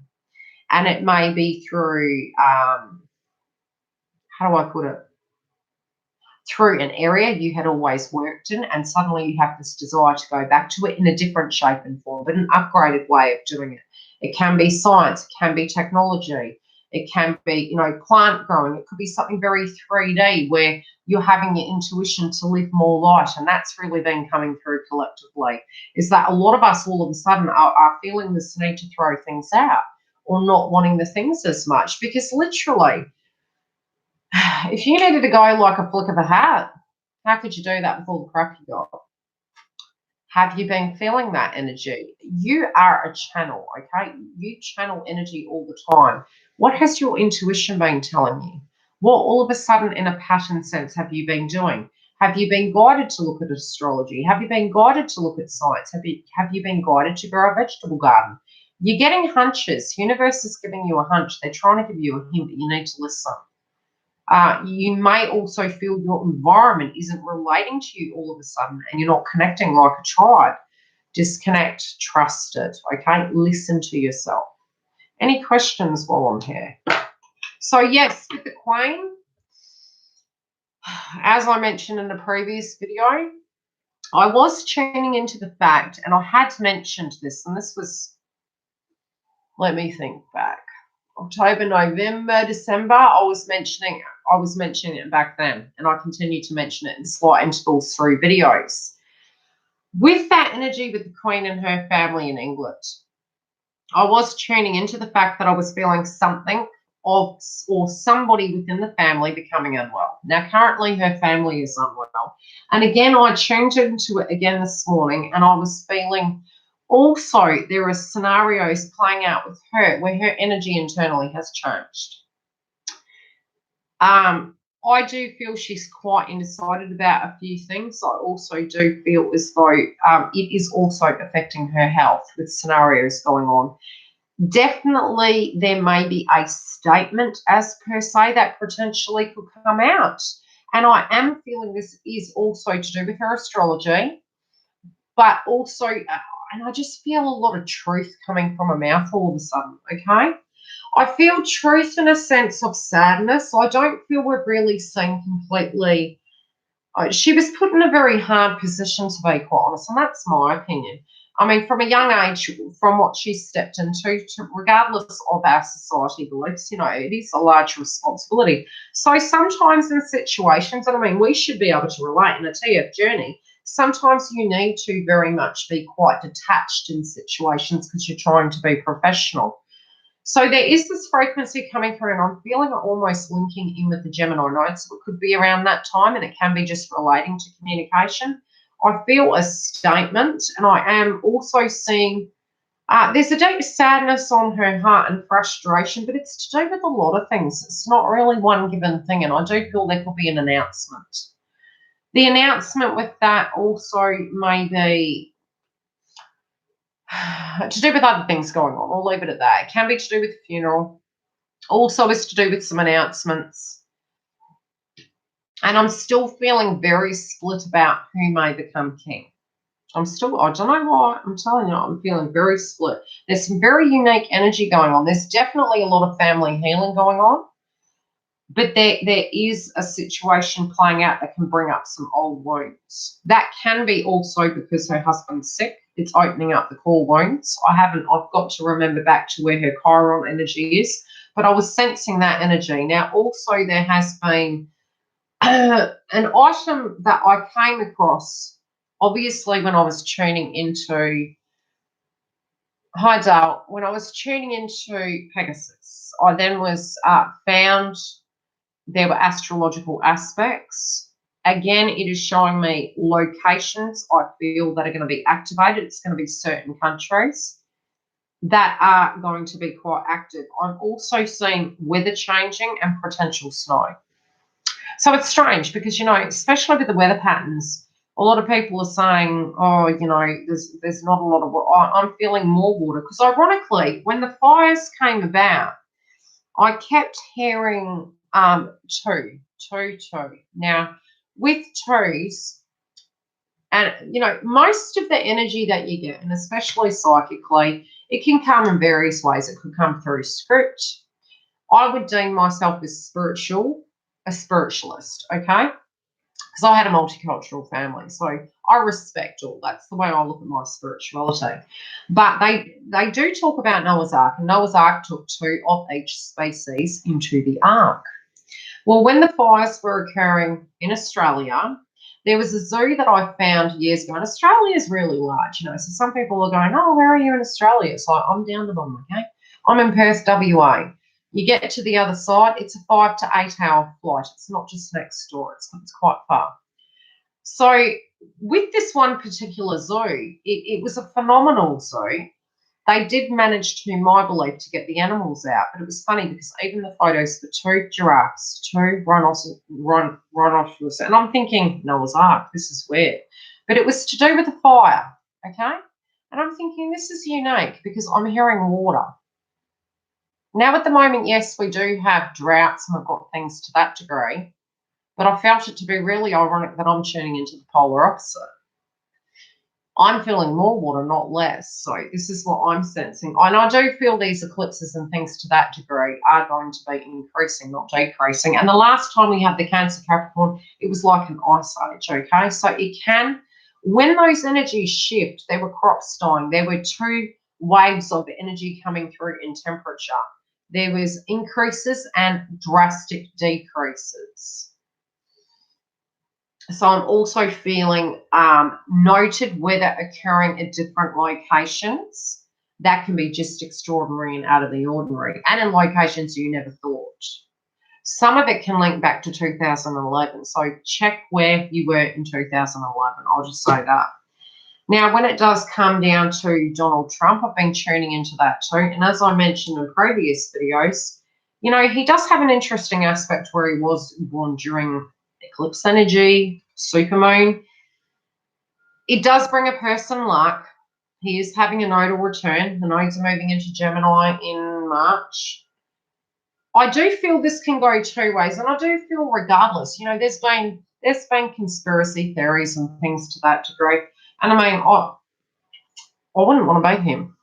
And it may be through, how do I put it? Through an area you had always worked in, and suddenly you have this desire to go back to it in a different shape and form, but an upgraded way of doing it. It can be science, it can be technology, it can be, you know, plant growing. It could be something very 3D where you're having your intuition to live more light, and that's really been coming through collectively, is that a lot of us all of a sudden are feeling this need to throw things out or not wanting the things as much, because literally, if you needed to go like a flick of a hat, how could you do that with all the crap you got? Have you been feeling that energy? You are a channel, okay? You channel energy all the time. What has your intuition been telling you? What all of a sudden in a pattern sense have you been doing? Have you been guided to look at astrology? Have you been guided to look at science? Have you been guided to grow a vegetable garden? You're getting hunches. Universe is giving you a hunch. They're trying to give you a hint that you need to listen. You may also feel your environment isn't relating to you all of a sudden and you're not connecting like a tribe. Disconnect, trust it, okay? Listen to yourself. Any questions while I'm here? So, yes, with the Queen, as I mentioned in the previous video, I was tuning into the fact, and I had mentioned this, and this was, let me think back, October, November, December, I was mentioning it back then, and I continue to mention it in slight intervals through videos. With that energy with the Queen and her family in England, I was tuning into the fact that I was feeling something of, or somebody within the family becoming unwell. Now, currently her family is unwell. And again, I tuned into it again this morning, and I was feeling also there are scenarios playing out with her where her energy internally has changed. I do feel she's quite undecided about a few things. I also do feel as though it is also affecting her health with scenarios going on. Definitely there may be a statement as per se that potentially could come out. And I am feeling this is also to do with her astrology, but also, and I just feel a lot of truth coming from her mouth all of a sudden, okay? I feel truth in a sense of sadness. I don't feel we're really seeing completely. She was put in a very hard position, to be quite honest, and that's my opinion. I mean, from a young age, from what she stepped into, regardless of our society beliefs, you know, it is a large responsibility. So sometimes in situations, and I mean, we should be able to relate in a TF journey, sometimes you need to very much be quite detached in situations because you're trying to be professional. So there is this frequency coming through, and I'm feeling it almost linking in with the Gemini node. So it could be around that time, and it can be just relating to communication. I feel a statement, and I am also seeing there's a deep sadness on her heart and frustration, but it's to do with a lot of things. It's not really one given thing, and I do feel there could be an announcement. The announcement with that also may be to do with other things going on. I'll leave it at that. It can be to do with the funeral. Also is to do with some announcements. And I'm still feeling very split about who may become king. I don't know why, I'm telling you, I'm feeling very split. There's some very unique energy going on. There's definitely a lot of family healing going on. But there is a situation playing out that can bring up some old wounds. That can be also because her husband's sick. It's opening up the core wounds. I've got to remember back to where her Chiron energy is. But I was sensing that energy. Now, also there has been an item that I came across, obviously, when I was tuning into, hi Dale, when I was tuning into Pegasus, I then was found there were astrological aspects. Again, it is showing me locations I feel that are going to be activated. It's going to be certain countries that are going to be quite active. I'm also seeing weather changing and potential snow. So it's strange because, especially with the weather patterns, a lot of people are saying, oh, there's not a lot of water. I'm feeling more water because, ironically, when the fires came about, I kept hearing two. Now, with twos, and, most of the energy that you get, and especially psychically, it can come in various ways. It could come through script. I would deem myself as a spiritualist, okay? Because I had a multicultural family, so I respect all. That's the way I look at my spirituality. But they do talk about Noah's Ark, and Noah's Ark took two of each species into the ark. Well, when the fires were occurring in Australia, there was a zoo that I found years ago, and Australia is really large, so some people are going, oh, where are you in Australia? It's like, I'm down the bottom, okay? I'm in Perth, WA. You get to the other side, it's a 5 to 8 hour flight. It's not just next door, it's quite far. So with this one particular zoo, it was a phenomenal zoo. They did manage to, my belief, to get the animals out. But it was funny because even the photos, the two giraffes, two rhinoceros, and I'm thinking, Noah's Ark, this is weird. But it was to do with the fire, okay? And I'm thinking, this is unique because I'm hearing water. Now, at the moment, yes, we do have droughts and we've got things to that degree, but I felt it to be really ironic that I'm tuning into the polar opposite. I'm feeling more water, not less. So this is what I'm sensing. And I do feel these eclipses and things to that degree are going to be increasing, not decreasing. And the last time we had the Cancer Capricorn, it was like an ice age, okay? So it can, when those energies shift, there were crops dying. There were two waves of energy coming through in temperature. There was increases and drastic decreases. So I'm also feeling noted weather occurring at different locations. That can be just extraordinary and out of the ordinary, and in locations you never thought. Some of it can link back to 2011. So check where you were in 2011. I'll just say that. Now, when it does come down to Donald Trump, I've been tuning into that too. And as I mentioned in previous videos, he does have an interesting aspect where he was born during eclipse energy, supermoon. It does bring a person luck. He is having a nodal return. The nodes are moving into Gemini in March. I do feel this can go two ways, and I do feel regardless, there's been conspiracy theories and things to that degree. And I mean, I wouldn't want to be him.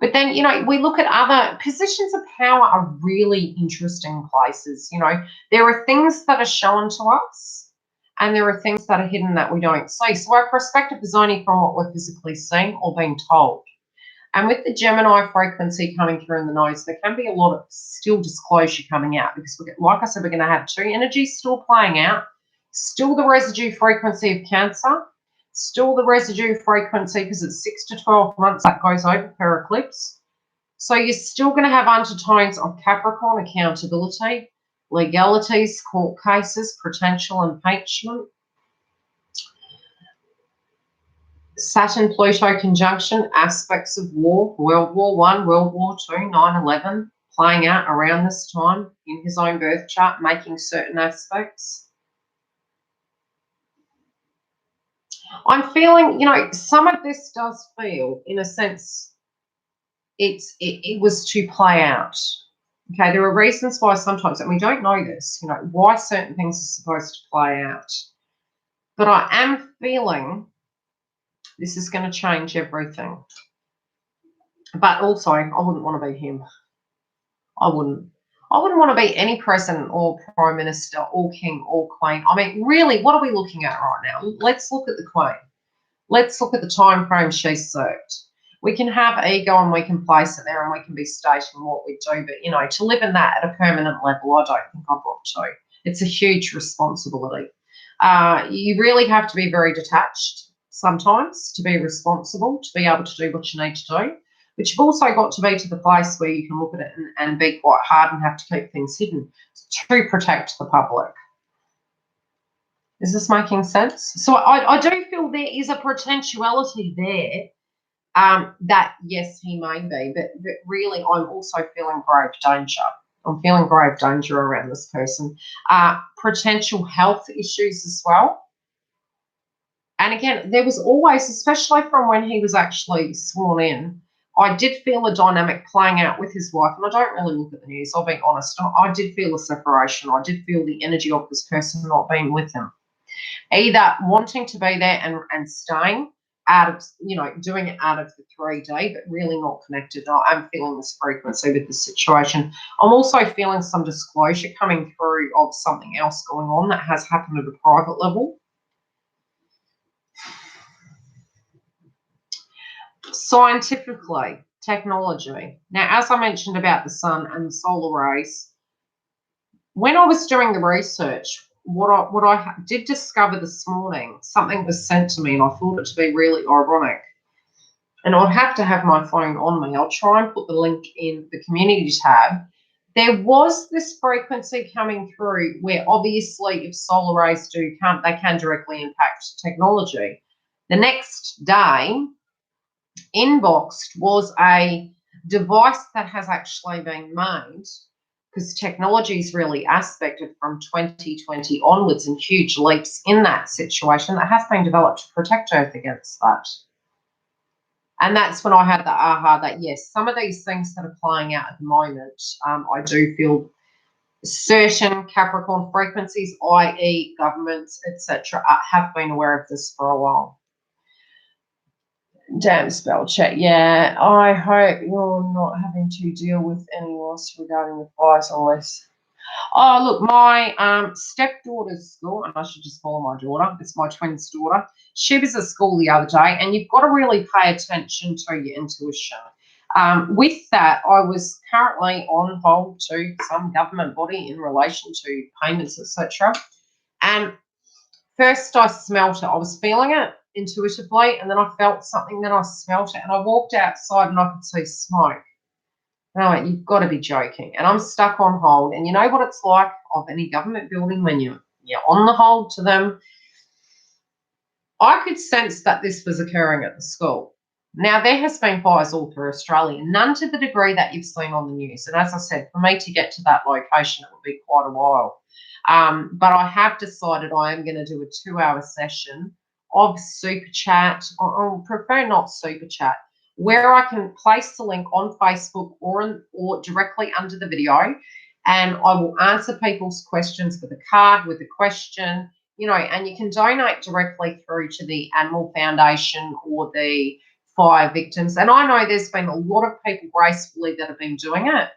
But then, we look at other positions of power are really interesting places. There are things that are shown to us and there are things that are hidden that we don't see. So our perspective is only from what we're physically seeing or being told. And with the Gemini frequency coming through in the nodes, there can be a lot of still disclosure coming out because, like I said, we're going to have two energies still playing out, still the residue frequency of Cancer, still the residue frequency because it's 6 to 12 months that goes over per eclipse So you're still going to have undertones of Capricorn accountability, legalities, court cases, potential impeachment. Saturn Pluto conjunction, aspects of war, World War One, World War Two, 9/11, playing out around this time in his own birth chart, making certain aspects. I'm feeling, some of this does feel, in a sense, it was to play out. Okay, there are reasons why sometimes, and we don't know this, why certain things are supposed to play out. But I am feeling this is going to change everything. But also, I wouldn't want to be him. I wouldn't want to be any president or prime minister or king or queen. I mean, really, what are we looking at right now? Let's look at the queen. Let's look at the time frame she served. We can have ego and we can place it there and we can be stating what we do. But, to live in that at a permanent level, I don't think I'd want to. It's a huge responsibility. You really have to be very detached sometimes to be responsible, to be able to do what you need to do. But you've also got to be to the place where you can look at it and be quite hard and have to keep things hidden to protect the public. Is this making sense? So I do feel there is a potentiality there that, yes, he may be, but really I'm also feeling grave danger. I'm feeling grave danger around this person. Potential health issues as well. And again, there was always, especially from when he was actually sworn in, I did feel a dynamic playing out with his wife, and I don't really look at the news, I'll be honest. I did feel a separation. I did feel the energy of this person not being with him. Either wanting to be there and staying out of, doing it out of the 3D, but really not connected. I'm feeling this frequency with this situation. I'm also feeling some disclosure coming through of something else going on that has happened at a private level. Scientifically, technology. Now, as I mentioned about the sun and the solar rays, when I was doing the research, what I did discover this morning, something was sent to me and I thought it to be really ironic. And I'd have to have my phone on me. I'll try and put the link in the community tab. There was this frequency coming through where obviously if solar rays do come, they can directly impact technology. The next day, inboxed was a device that has actually been made, because technology is really aspected from 2020 onwards and huge leaps in that situation, that has been developed to protect Earth against that. And that's when I had the aha that, yes, some of these things that are playing out at the moment, I do feel certain Capricorn frequencies, i.e. governments, etc., have been aware of this for a while. Damn spell check. Yeah, I hope you're not having to deal with any loss regarding the fires on this. Oh, look, my stepdaughter's school, and I should just call her my daughter. It's my twin's daughter. She was at school the other day, and you've got to really pay attention to your intuition. With that, I was currently on hold to some government body in relation to payments, etc. And first I smelt it. I was feeling it intuitively, and then I felt something, then I smelt it, and I walked outside and I could see smoke. And I went, you've got to be joking. And I'm stuck on hold. And you know what it's like of any government building when you're on the hold to them. I could sense that this was occurring at the school. Now, there has been fires all through Australia, none to the degree that you've seen on the news. And as I said, for me to get to that location, it would be quite a while. But I have decided I am going to do a 2-hour session of Super Chat. I prefer not Super Chat, where I can place the link on Facebook or directly under the video, and I will answer people's questions with a card, with a question, and you can donate directly through to the Animal Foundation or the fire victims. And I know there's been a lot of people gracefully that have been doing it,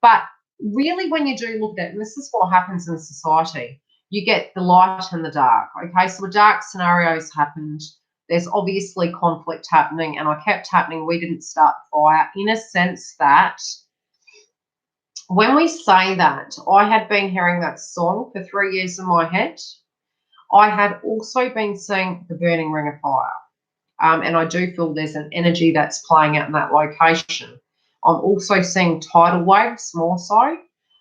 but really when you do look at it, and this is what happens in society, you get the light and the dark. Okay, so a dark scenario has happened. There's obviously conflict happening, and I kept happening. We didn't start the fire, in a sense that when we say that, I had been hearing that song for 3 years in my head. I had also been seeing the burning ring of fire. And I do feel there's an energy that's playing out in that location. I'm also seeing tidal waves more so.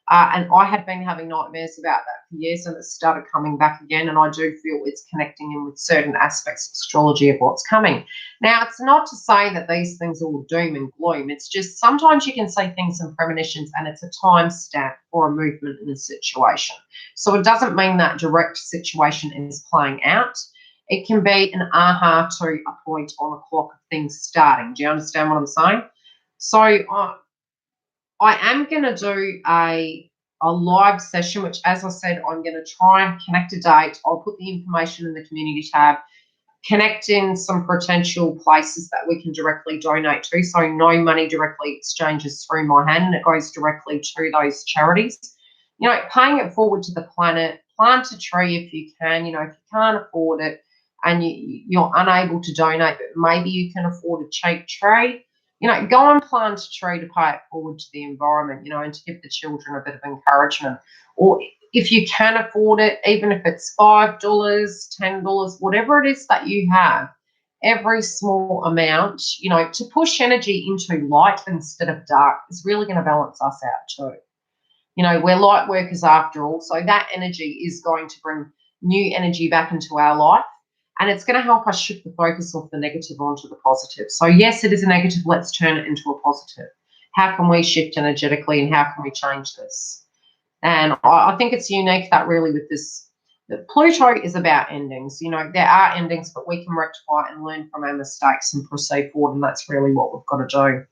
And I had been having nightmares about that for years, and it started coming back again. And I do feel it's connecting in with certain aspects of astrology of what's coming. Now, it's not to say that these things are all doom and gloom. It's just sometimes you can say things in premonitions, and it's a time stamp for a movement in a situation. So it doesn't mean that direct situation is playing out. It can be an aha to a point on a clock of things starting. Do you understand what I'm saying? So I am going to do a live session, which, as I said, I'm going to try and connect a date. I'll put the information in the community tab, connect in some potential places that we can directly donate to. So no money directly exchanges through my hand, and it goes directly to those charities. You know, paying it forward to the planet, plant a tree if you can. You know, if you can't afford it and you're unable to donate, but maybe you can afford a cheap tree, you know, go and plant a tree to pay it forward to the environment, you know, and to give the children a bit of encouragement. Or if you can afford it, even if it's $5, $10, whatever it is that you have, every small amount, you know, to push energy into light instead of dark is really going to balance us out too. You know, we're light workers after all, so that energy is going to bring new energy back into our life. And it's going to help us shift the focus off the negative onto the positive. So yes, it is a negative. Let's turn it into a positive. How can we shift energetically, and how can we change this? And I think it's unique that really with this, that Pluto is about endings. You know, there are endings, but we can rectify and learn from our mistakes and proceed forward. And that's really what we've got to do.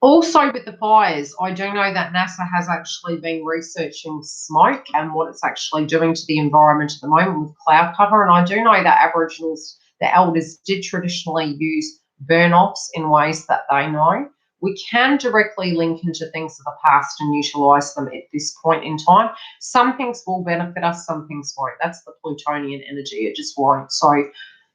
Also, with the fires, I do know that NASA has actually been researching smoke and what it's actually doing to the environment at the moment with cloud cover. And I do know that Aboriginals, the elders, did traditionally use burn-offs in ways that they know. We can directly link into things of the past and utilise them at this point in time. Some things will benefit us, some things won't. That's the Plutonian energy. It just won't. So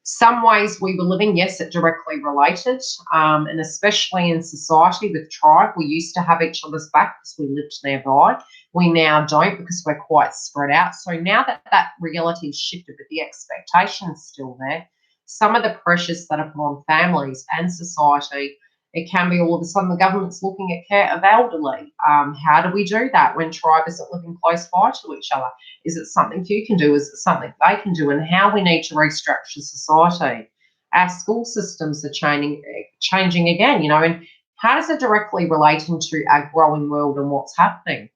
some ways we were living, yes, it directly related, and especially in society with tribe, we used to have each other's back because we lived nearby. We now don't because we're quite spread out. So now that that reality has shifted, but the expectation is still there, some of the pressures that are put on families and society, it can be all of a sudden the government's looking at care of elderly. How do we do that when tribe isn't living close by to each other? Is it something you can do? Is it something they can do? And how we need to restructure society. Our school systems are changing again, you know, and how does it directly relate into our growing world and what's happening?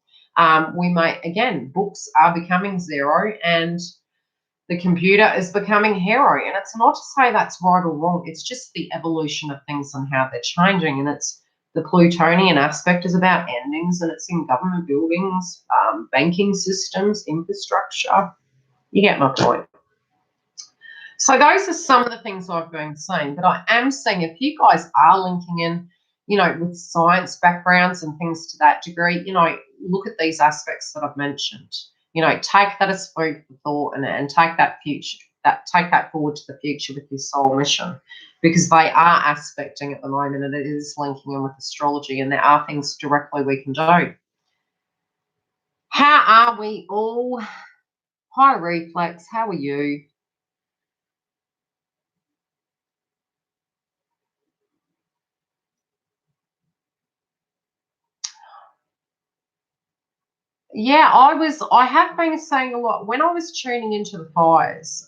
We may, again, books are becoming zero and the computer is becoming hero. And it's not to say that's right or wrong. It's just the evolution of things and how they're changing. And it's the Plutonian aspect is about endings, and it's in government buildings, banking systems, infrastructure. You get my point. So those are some of the things I've been seeing. But I am seeing if you guys are linking in, you know, with science backgrounds and things to that degree, you know, look at these aspects that I've mentioned. You know, take that as food for thought and take that take that forward to the future with your soul mission, because they are aspecting at the moment and it is linking in with astrology, and there are things directly we can do. How are we all? Hi, Reflex. How are you? Yeah, I have been saying a lot when I was tuning into the fires.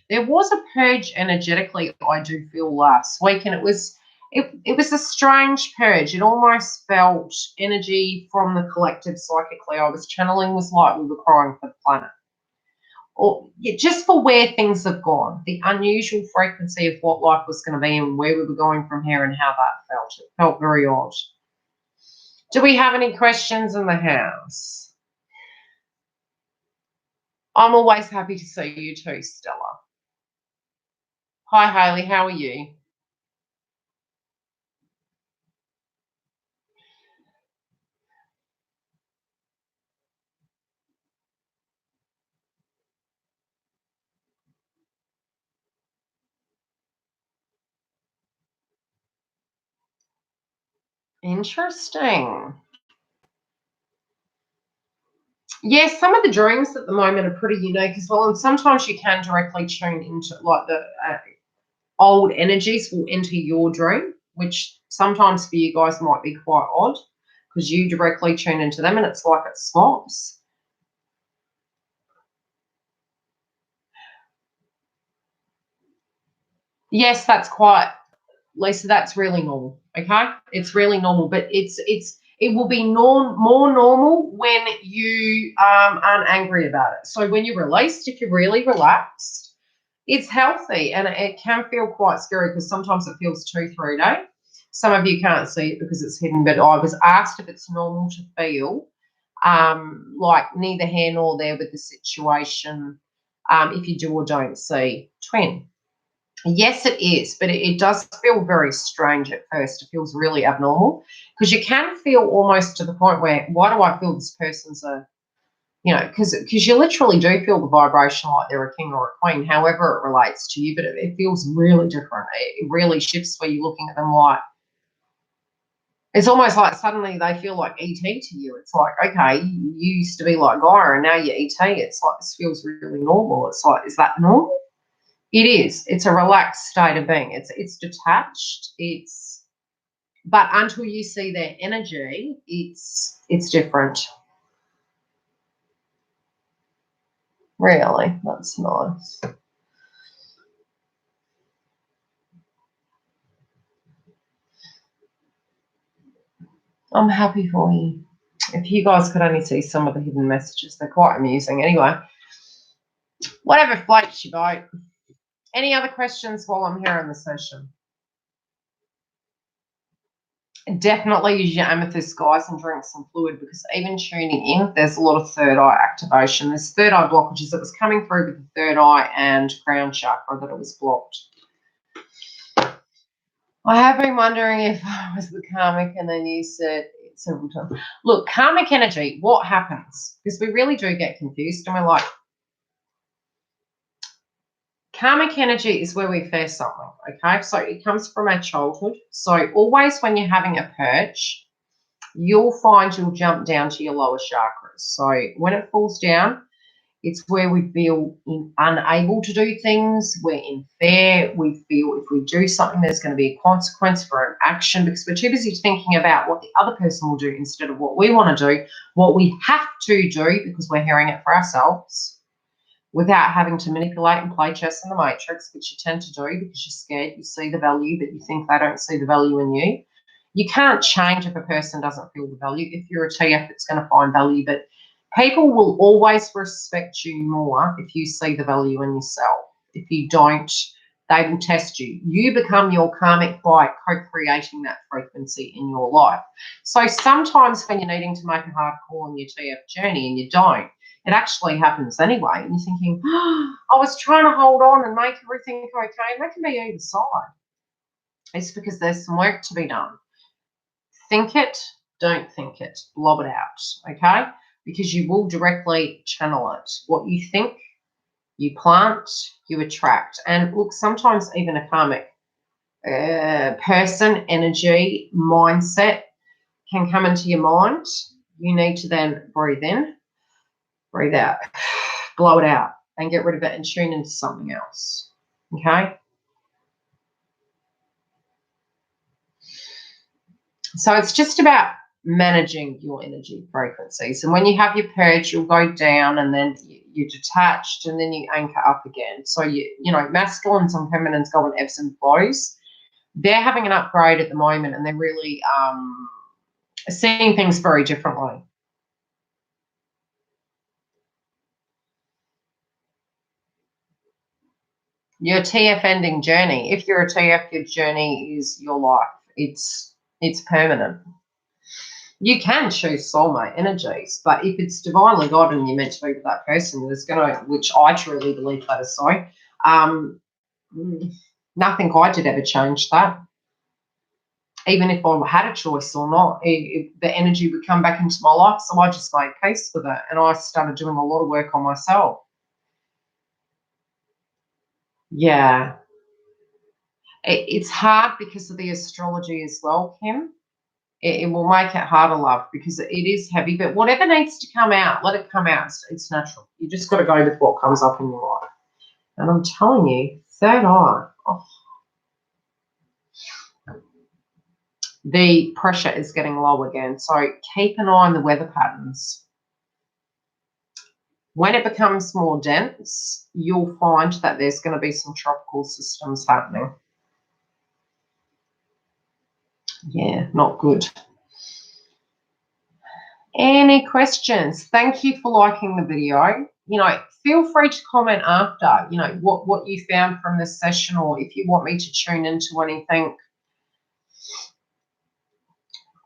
There was a purge energetically, I do feel, last week, and it was a strange purge. It almost felt energy from the collective psychically I was channeling was like we were crying for the planet. Or just for where things have gone, the unusual frequency of what life was going to be and where we were going from here and how that felt. It felt very odd. Do we have any questions in the house? I'm always happy to see you too, Stella. Hi, Hayley. How are you? Interesting. Yes, some of the dreams at the moment are pretty unique as well, and sometimes you can directly tune into like the old energies will enter your dream, which Sometimes for you guys might be quite odd because you directly tune into them and it's like it swaps. Yes, that's quite, Lisa, that's really normal, okay? It's really normal, but it will be more normal when you aren't angry about it. So when you're released, if you're really relaxed, it's healthy, and it can feel quite scary because sometimes it feels too 3D. Some of you can't see it because it's hidden, but I was asked if it's normal to feel like neither here nor there with the situation if you do or don't see twin. Yes, it is, but it does feel very strange at first. It feels really abnormal because you can feel almost to the point where, why do I feel this person's a, because you literally do feel the vibration like they're a king or a queen, however it relates to you, but it feels really different. It really shifts where you're looking at them like, it's almost like suddenly they feel like ET to you. It's like, okay, you used to be like Gaia and now you're ET. It's like, this feels really normal. It's like, is that normal? It is. It's a relaxed state of being. It's detached. But until you see their energy, it's different. Really, that's nice. I'm happy for you. If you guys could only see some of the hidden messages, they're quite amusing. Anyway, whatever floats your boat. Any other questions while I'm here in the session? Definitely use your amethyst, guys, and drink some fluid, because even tuning in, there's a lot of third eye activation. There's third eye blockages that was coming through with the third eye and crown chakra that it was blocked. I have been wondering if I was the karmic, and then you said it several times. Look, karmic energy, what happens? Because we really do get confused, and we're like, karmic energy is where we fear something, okay? So it comes from our childhood. So always when you're having a purge, you'll find you'll jump down to your lower chakras. So when it falls down, it's where we feel unable to do things. We're in fear. We feel if we do something, there's going to be a consequence for an action, because we're too busy thinking about what the other person will do instead of what we want to do, what we have to do because we're hearing it for ourselves, without having to manipulate and play chess in the matrix, which you tend to do because you're scared. You see the value, but you think they don't see the value in you. You can't change if a person doesn't feel the value. If you're a TF, it's going to find value, but people will always respect you more if you see the value in yourself. If you don't, they will test you. You become your karmic by co-creating that frequency in your life. So sometimes when you're needing to make a hard call on your TF journey and you don't, it actually happens anyway. And you're thinking, oh, I was trying to hold on and make everything okay. And that can be either side. It's because there's some work to be done. Think it, don't think it, blob it out, okay? Because you will directly channel it. What you think, you plant, you attract. And look, sometimes even a karmic person, energy, mindset can come into your mind. You need to then breathe in, breathe out, blow it out, and get rid of it and tune into something else, okay? So it's just about managing your energy frequencies. And when you have your purge, you'll go down and then you're detached and then you anchor up again. So, you know, masculines and feminines go in ebbs and flows. They're having an upgrade at the moment and they're really seeing things very differently. Your TF ending journey. If you're a TF, your journey is your life. It's permanent. You can choose soulmate energies, but if it's divinely God and you're meant to be with that person, there's going to, which I truly believe that is so, nothing I did ever change that. Even if I had a choice or not, the energy would come back into my life. So I just made peace with it, and I started doing a lot of work on myself. Yeah. It's hard because of the astrology as well, Kim. It will make it harder, love, because it is heavy. But whatever needs to come out, let it come out. It's natural. You just got to go with what comes up in your life. And I'm telling you, third eye. Oh. the pressure is getting low again. So keep an eye on the weather patterns. When it becomes more dense, you'll find that there's going to be some tropical systems happening. Yeah, not good. Any questions? Thank you for liking the video. You know, feel free to comment after, you know, what you found from this session, or if you want me to tune into anything,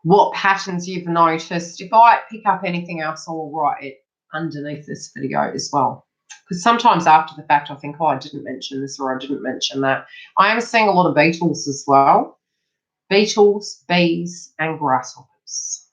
what patterns you've noticed. If I pick up anything else, I'll write it underneath this video as well. Because sometimes after the fact, I think, oh, I didn't mention this or I didn't mention that. I am seeing a lot of beetles as well. Beetles, bees, and grasshoppers.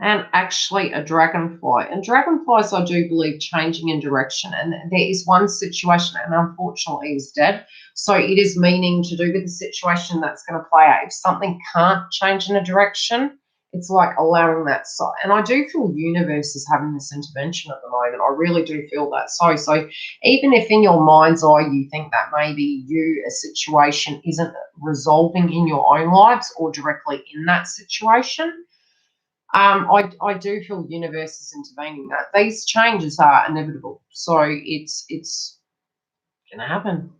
And actually a dragonfly. And dragonflies, I do believe, changing in direction. And there is one situation, and unfortunately is dead. So it is meaning to do with the situation that's going to play out. If something can't change in a direction, it's like allowing that side. And I do feel universe is having this intervention at the moment. I really do feel that. So even if in your mind's eye you think that maybe a situation isn't resolving in your own lives or directly in that situation, I do feel universe is intervening that these changes are inevitable. So it's going to happen.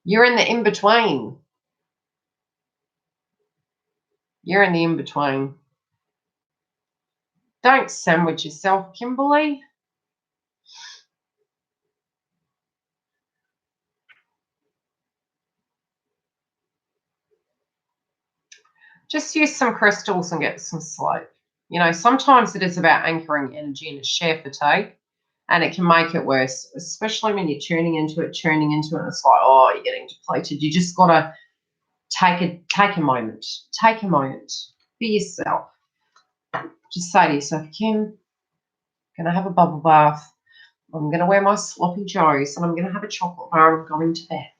You're in the in-between. You're in the in-between. Don't sandwich yourself, Kimberly. Just use some crystals and get some sleep. You know, sometimes it is about anchoring energy in a sheer fatigue, and it can make it worse, especially when you're tuning into it, and it's like, oh, you're getting depleted. You just got to take a moment. Take a moment for yourself. Just say to yourself, Kim, I'm going to have a bubble bath. I'm going to wear my sloppy joes, and I'm going to have a chocolate bar, and I'm going to bed.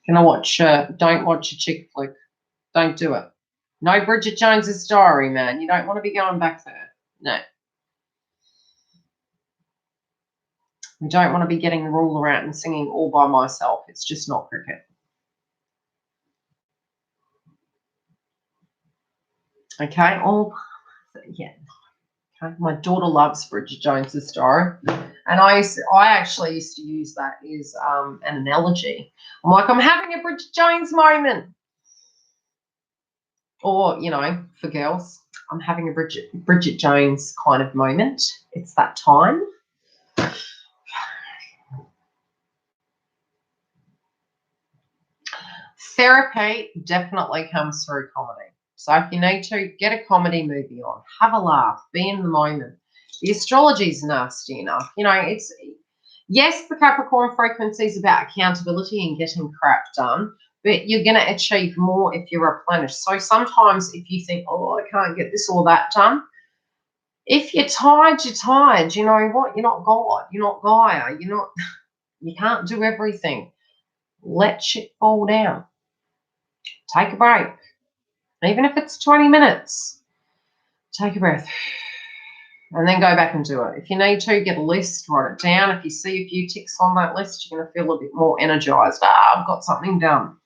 Going to watch, don't watch a chick flick. Don't do it. No Bridget Jones's Diary, man. You don't want to be going back there. No. You don't want to be getting the ruler out and singing all by myself. It's just not cricket. Okay. Oh, yeah. Okay. My daughter loves Bridget Jones's Diary, and I actually used to use that as an analogy. I'm like, I'm having a Bridget Jones moment. Or, you know, for girls, I'm having a Bridget Jones kind of moment. It's that time. Therapy definitely comes through comedy. So if you need to, get a comedy movie on, have a laugh, be in the moment. The astrology is nasty enough. You know, yes, the Capricorn frequency is about accountability and getting crap done, but you're going to achieve more if you're replenished. So sometimes if you think, oh, I can't get this or that done, if you're tired, you're tired. You know what? You're not God. You're not Gaia. You can't do everything. Let shit fall down. Take a break. Even if it's 20 minutes, take a breath. And then go back and do it. If you need to, get a list, write it down. If you see a few ticks on that list, you're going to feel a bit more energized. I've got something done.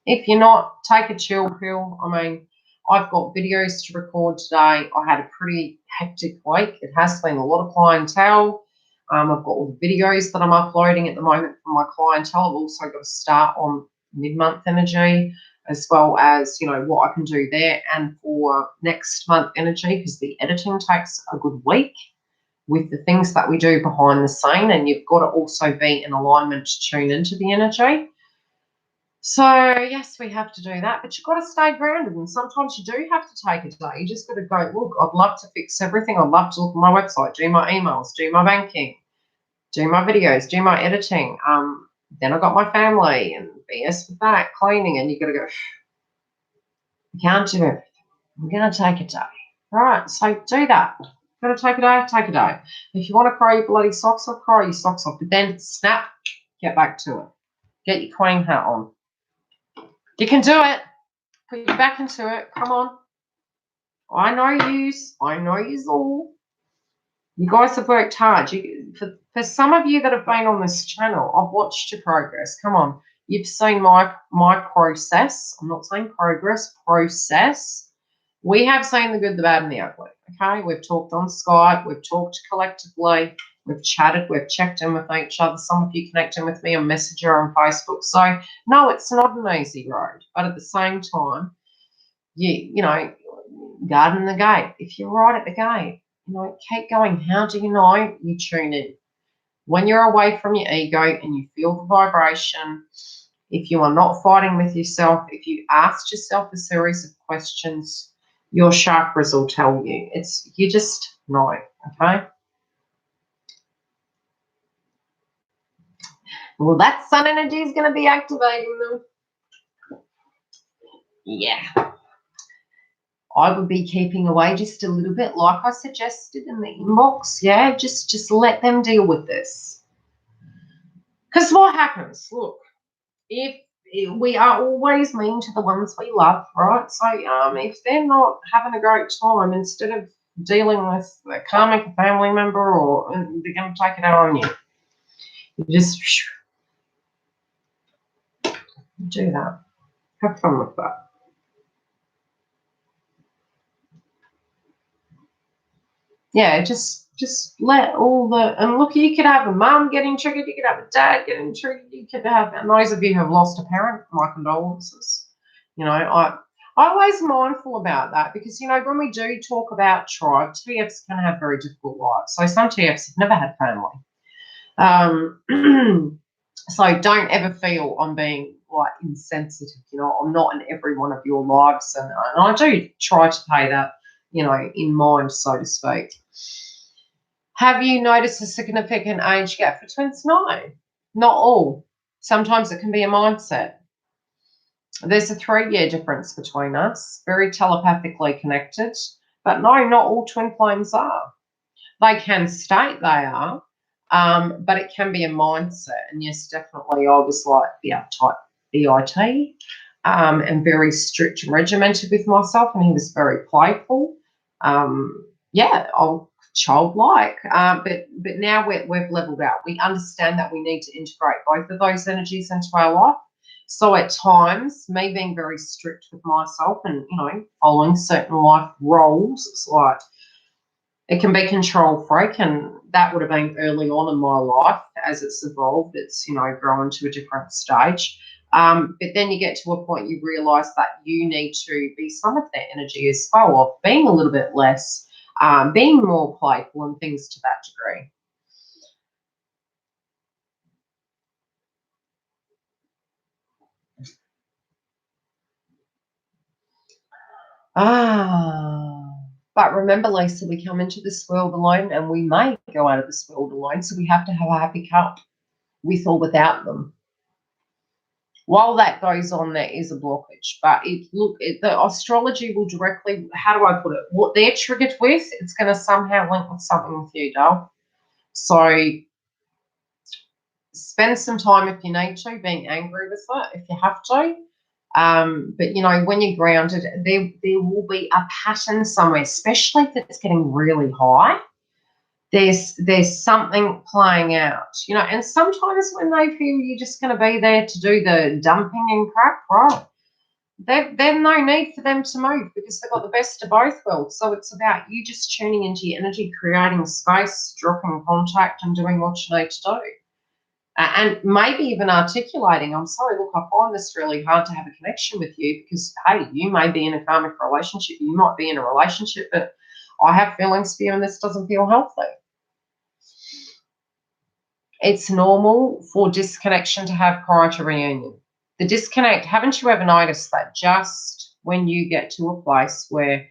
If you're not, take a chill pill. I mean, I've got videos to record today. I had a pretty hectic week. It has been a lot of clientele. I've got all the videos that I'm uploading at the moment for my clientele. I've also got to start on mid-month energy, as well as, you know, what I can do there, and for next month energy, because the editing takes a good week with the things that we do behind the scene, and you've got to also be in alignment to tune into the energy. So, yes, we have to do that, but you've got to stay grounded, and sometimes you do have to take a day. You just got to go, look, I'd love to fix everything. I'd love to look at my website, do my emails, do my banking, do my videos, do my editing. Then I got my family and BS with that, cleaning, and you got to go, you can't do everything. I'm going to take a day. All right, so do that. Got to take a day, take a day. If you want to cry your bloody socks off, cry your socks off. But then snap, get back to it. Get your queen hat on. You can do it. Put your back into it. Come on. I know yous. I know yous all. You guys have worked hard. For For some of you that have been on this channel, I've watched your progress. Come on. You've seen my process. I'm not saying progress, process. We have seen the good, the bad, and the ugly. Okay? We've talked on Skype. We've talked collectively. We've chatted. We've checked in with each other. Some of you connecting with me on Messenger on Facebook. So, no, it's not an easy road. But at the same time, you know, guarding the gate. If you're right at the gate, you know, keep going. How do you know? You tune in. When you're away from your ego and you feel the vibration, if you are not fighting with yourself, if you ask yourself a series of questions, your chakras will tell you. You just know, okay? Well, that sun energy is going to be activating them. Yeah. I would be keeping away just a little bit, like I suggested in the inbox. Yeah, just let them deal with this. Because what happens? Look, if we are always mean to the ones we love, right? So if they're not having a great time, instead of dealing with a karmic family member, or they're going to take it out on you, you just do that. Have fun with that. Yeah, just let all the, and look, you could have a mum getting triggered, you could have a dad getting triggered, you could have, and those of you who have lost a parent, my condolences. You know, I'm always mindful about that, because, you know, when we do talk about tribe, TFs can have very difficult lives. So some TFs have never had family. So don't ever feel I'm being like insensitive. You know, I'm not in every one of your lives, and I do try to pay that, you know, in mind, so to speak. Have you noticed a significant age gap for twins? No, not all. Sometimes it can be a mindset. There's a 3-year difference between us, very telepathically connected, but no, not all twin flames are. They can state they are, but it can be a mindset. And yes, definitely, I was like the uptight EIT, and very strict and regimented with myself, and he was very playful. Yeah, childlike, but now we've leveled out. We understand that we need to integrate both of those energies into our life. So at times, me being very strict with myself and, you know, following certain life roles, it's like it can be control freak, and that would have been early on in my life. As it's evolved, it's, you know, grown to a different stage. But then you get to a point you realise that you need to be some of that energy as well, of being a little bit less, being more playful and things to that degree. But remember, Lisa, we come into this world alone, and we may go out of this world alone, so we have to have a happy cup, with or without them. While that goes on, there is a blockage. But the astrology will directly, how do I put it? What they're triggered with, it's going to somehow link with something with you, doll. So spend some time, if you need to, being angry with it, if you have to. But, you know, when you're grounded, there will be a pattern somewhere, especially if it's getting really high. There's something playing out, you know, and sometimes when they feel you're just going to be there to do the dumping and crap, right, there's no need for them to move, because they've got the best of both worlds. So it's about you just tuning into your energy, creating space, dropping contact, and doing what you need to do. And maybe even articulating, I'm sorry, look, I find this really hard to have a connection with you, because, hey, you may be in a karmic relationship, you might be in a relationship, but I have feelings for you and this doesn't feel healthy. It's normal for disconnection to have prior to reunion. The disconnect, haven't you ever noticed that just when you get to a place where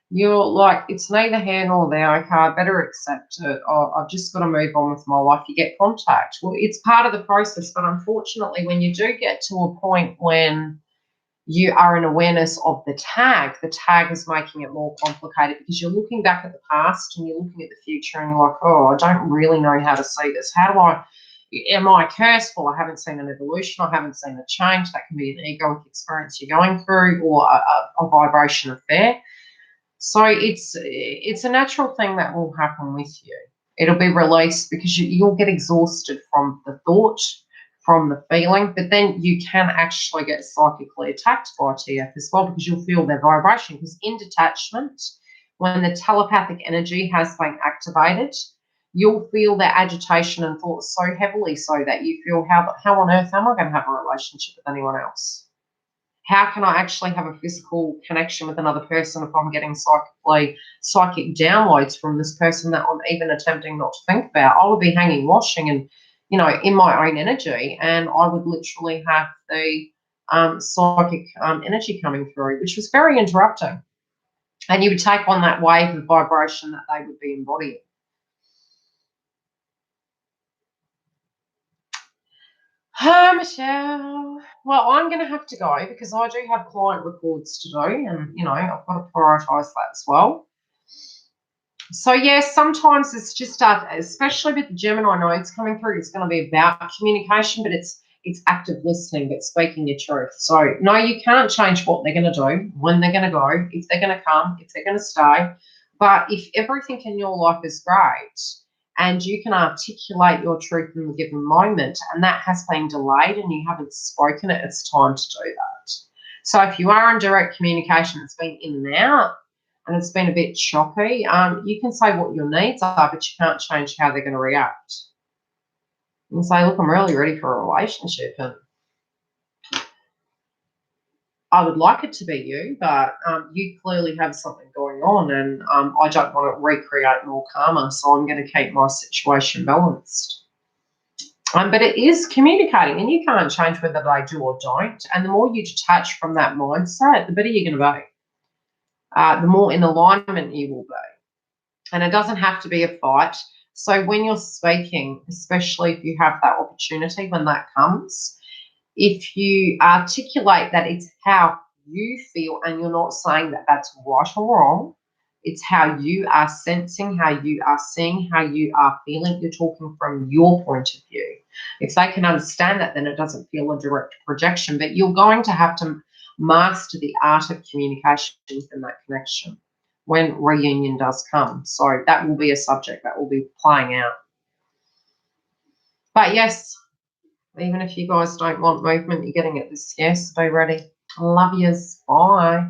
you're like, it's neither here nor there, okay, I better accept it, I've just got to move on with my life, you get contact. Well, it's part of the process, but unfortunately, when you do get to a point when you are in awareness of the tag is making it more complicated, because you're looking back at the past and you're looking at the future and you're like, oh, I don't really know how to see this. Am I cursed? Well, I haven't seen an evolution. I haven't seen a change. That can be an egoic experience you're going through, or a vibration affair. So it's a natural thing that will happen with you. It'll be released because you'll get exhausted from the thought, from the feeling, but then you can actually get psychically attacked by TF as well because you'll feel their vibration. Because in detachment, when the telepathic energy has been activated, you'll feel their agitation and thoughts so heavily so that you feel, how on earth am I going to have a relationship with anyone else? How can I actually have a physical connection with another person if I'm getting psychic downloads from this person that I'm even attempting not to think about? I would be hanging washing and, in my own energy, and I would literally have the psychic energy coming through, which was very interrupting. And you would take on that wave of vibration that they would be embodying. Michelle. Well, I'm going to have to go because I do have client records to do, and I've got to prioritise that as well. So yes, sometimes it's just especially with the Gemini nodes coming through, it's going to be about communication, but it's active listening, but speaking your truth. So no, you can't change what they're going to do, when they're going to go, if they're going to come, if they're going to stay. But if everything in your life is great, and you can articulate your truth in the given moment, and that has been delayed and you haven't spoken it, it's time to do that. So if you are in direct communication, it's been in and out, and it's been a bit choppy, you can say what your needs are, but you can't change how they're going to react. You can say, look, I'm really ready for a relationship, and I would like it to be you, but you clearly have something going on, and I don't want to recreate more karma, so I'm going to keep my situation balanced. But it is communicating, and you can't change whether they do or don't. And the more you detach from that mindset, the better you're going to be. The more in alignment you will be. And it doesn't have to be a fight. So when you're speaking, especially if you have that opportunity when that comes, if you articulate that it's how you feel, and you're not saying that that's right or wrong, it's how you are sensing, how you are seeing, how you are feeling. You're talking from your point of view. If they can understand that, then it doesn't feel a direct projection, but you're going to have to master the art of communication and that connection when reunion does come. So that will be a subject that will be playing out. But yes, even if you guys don't want movement, you're getting it this year, so be ready. Love yous. Bye.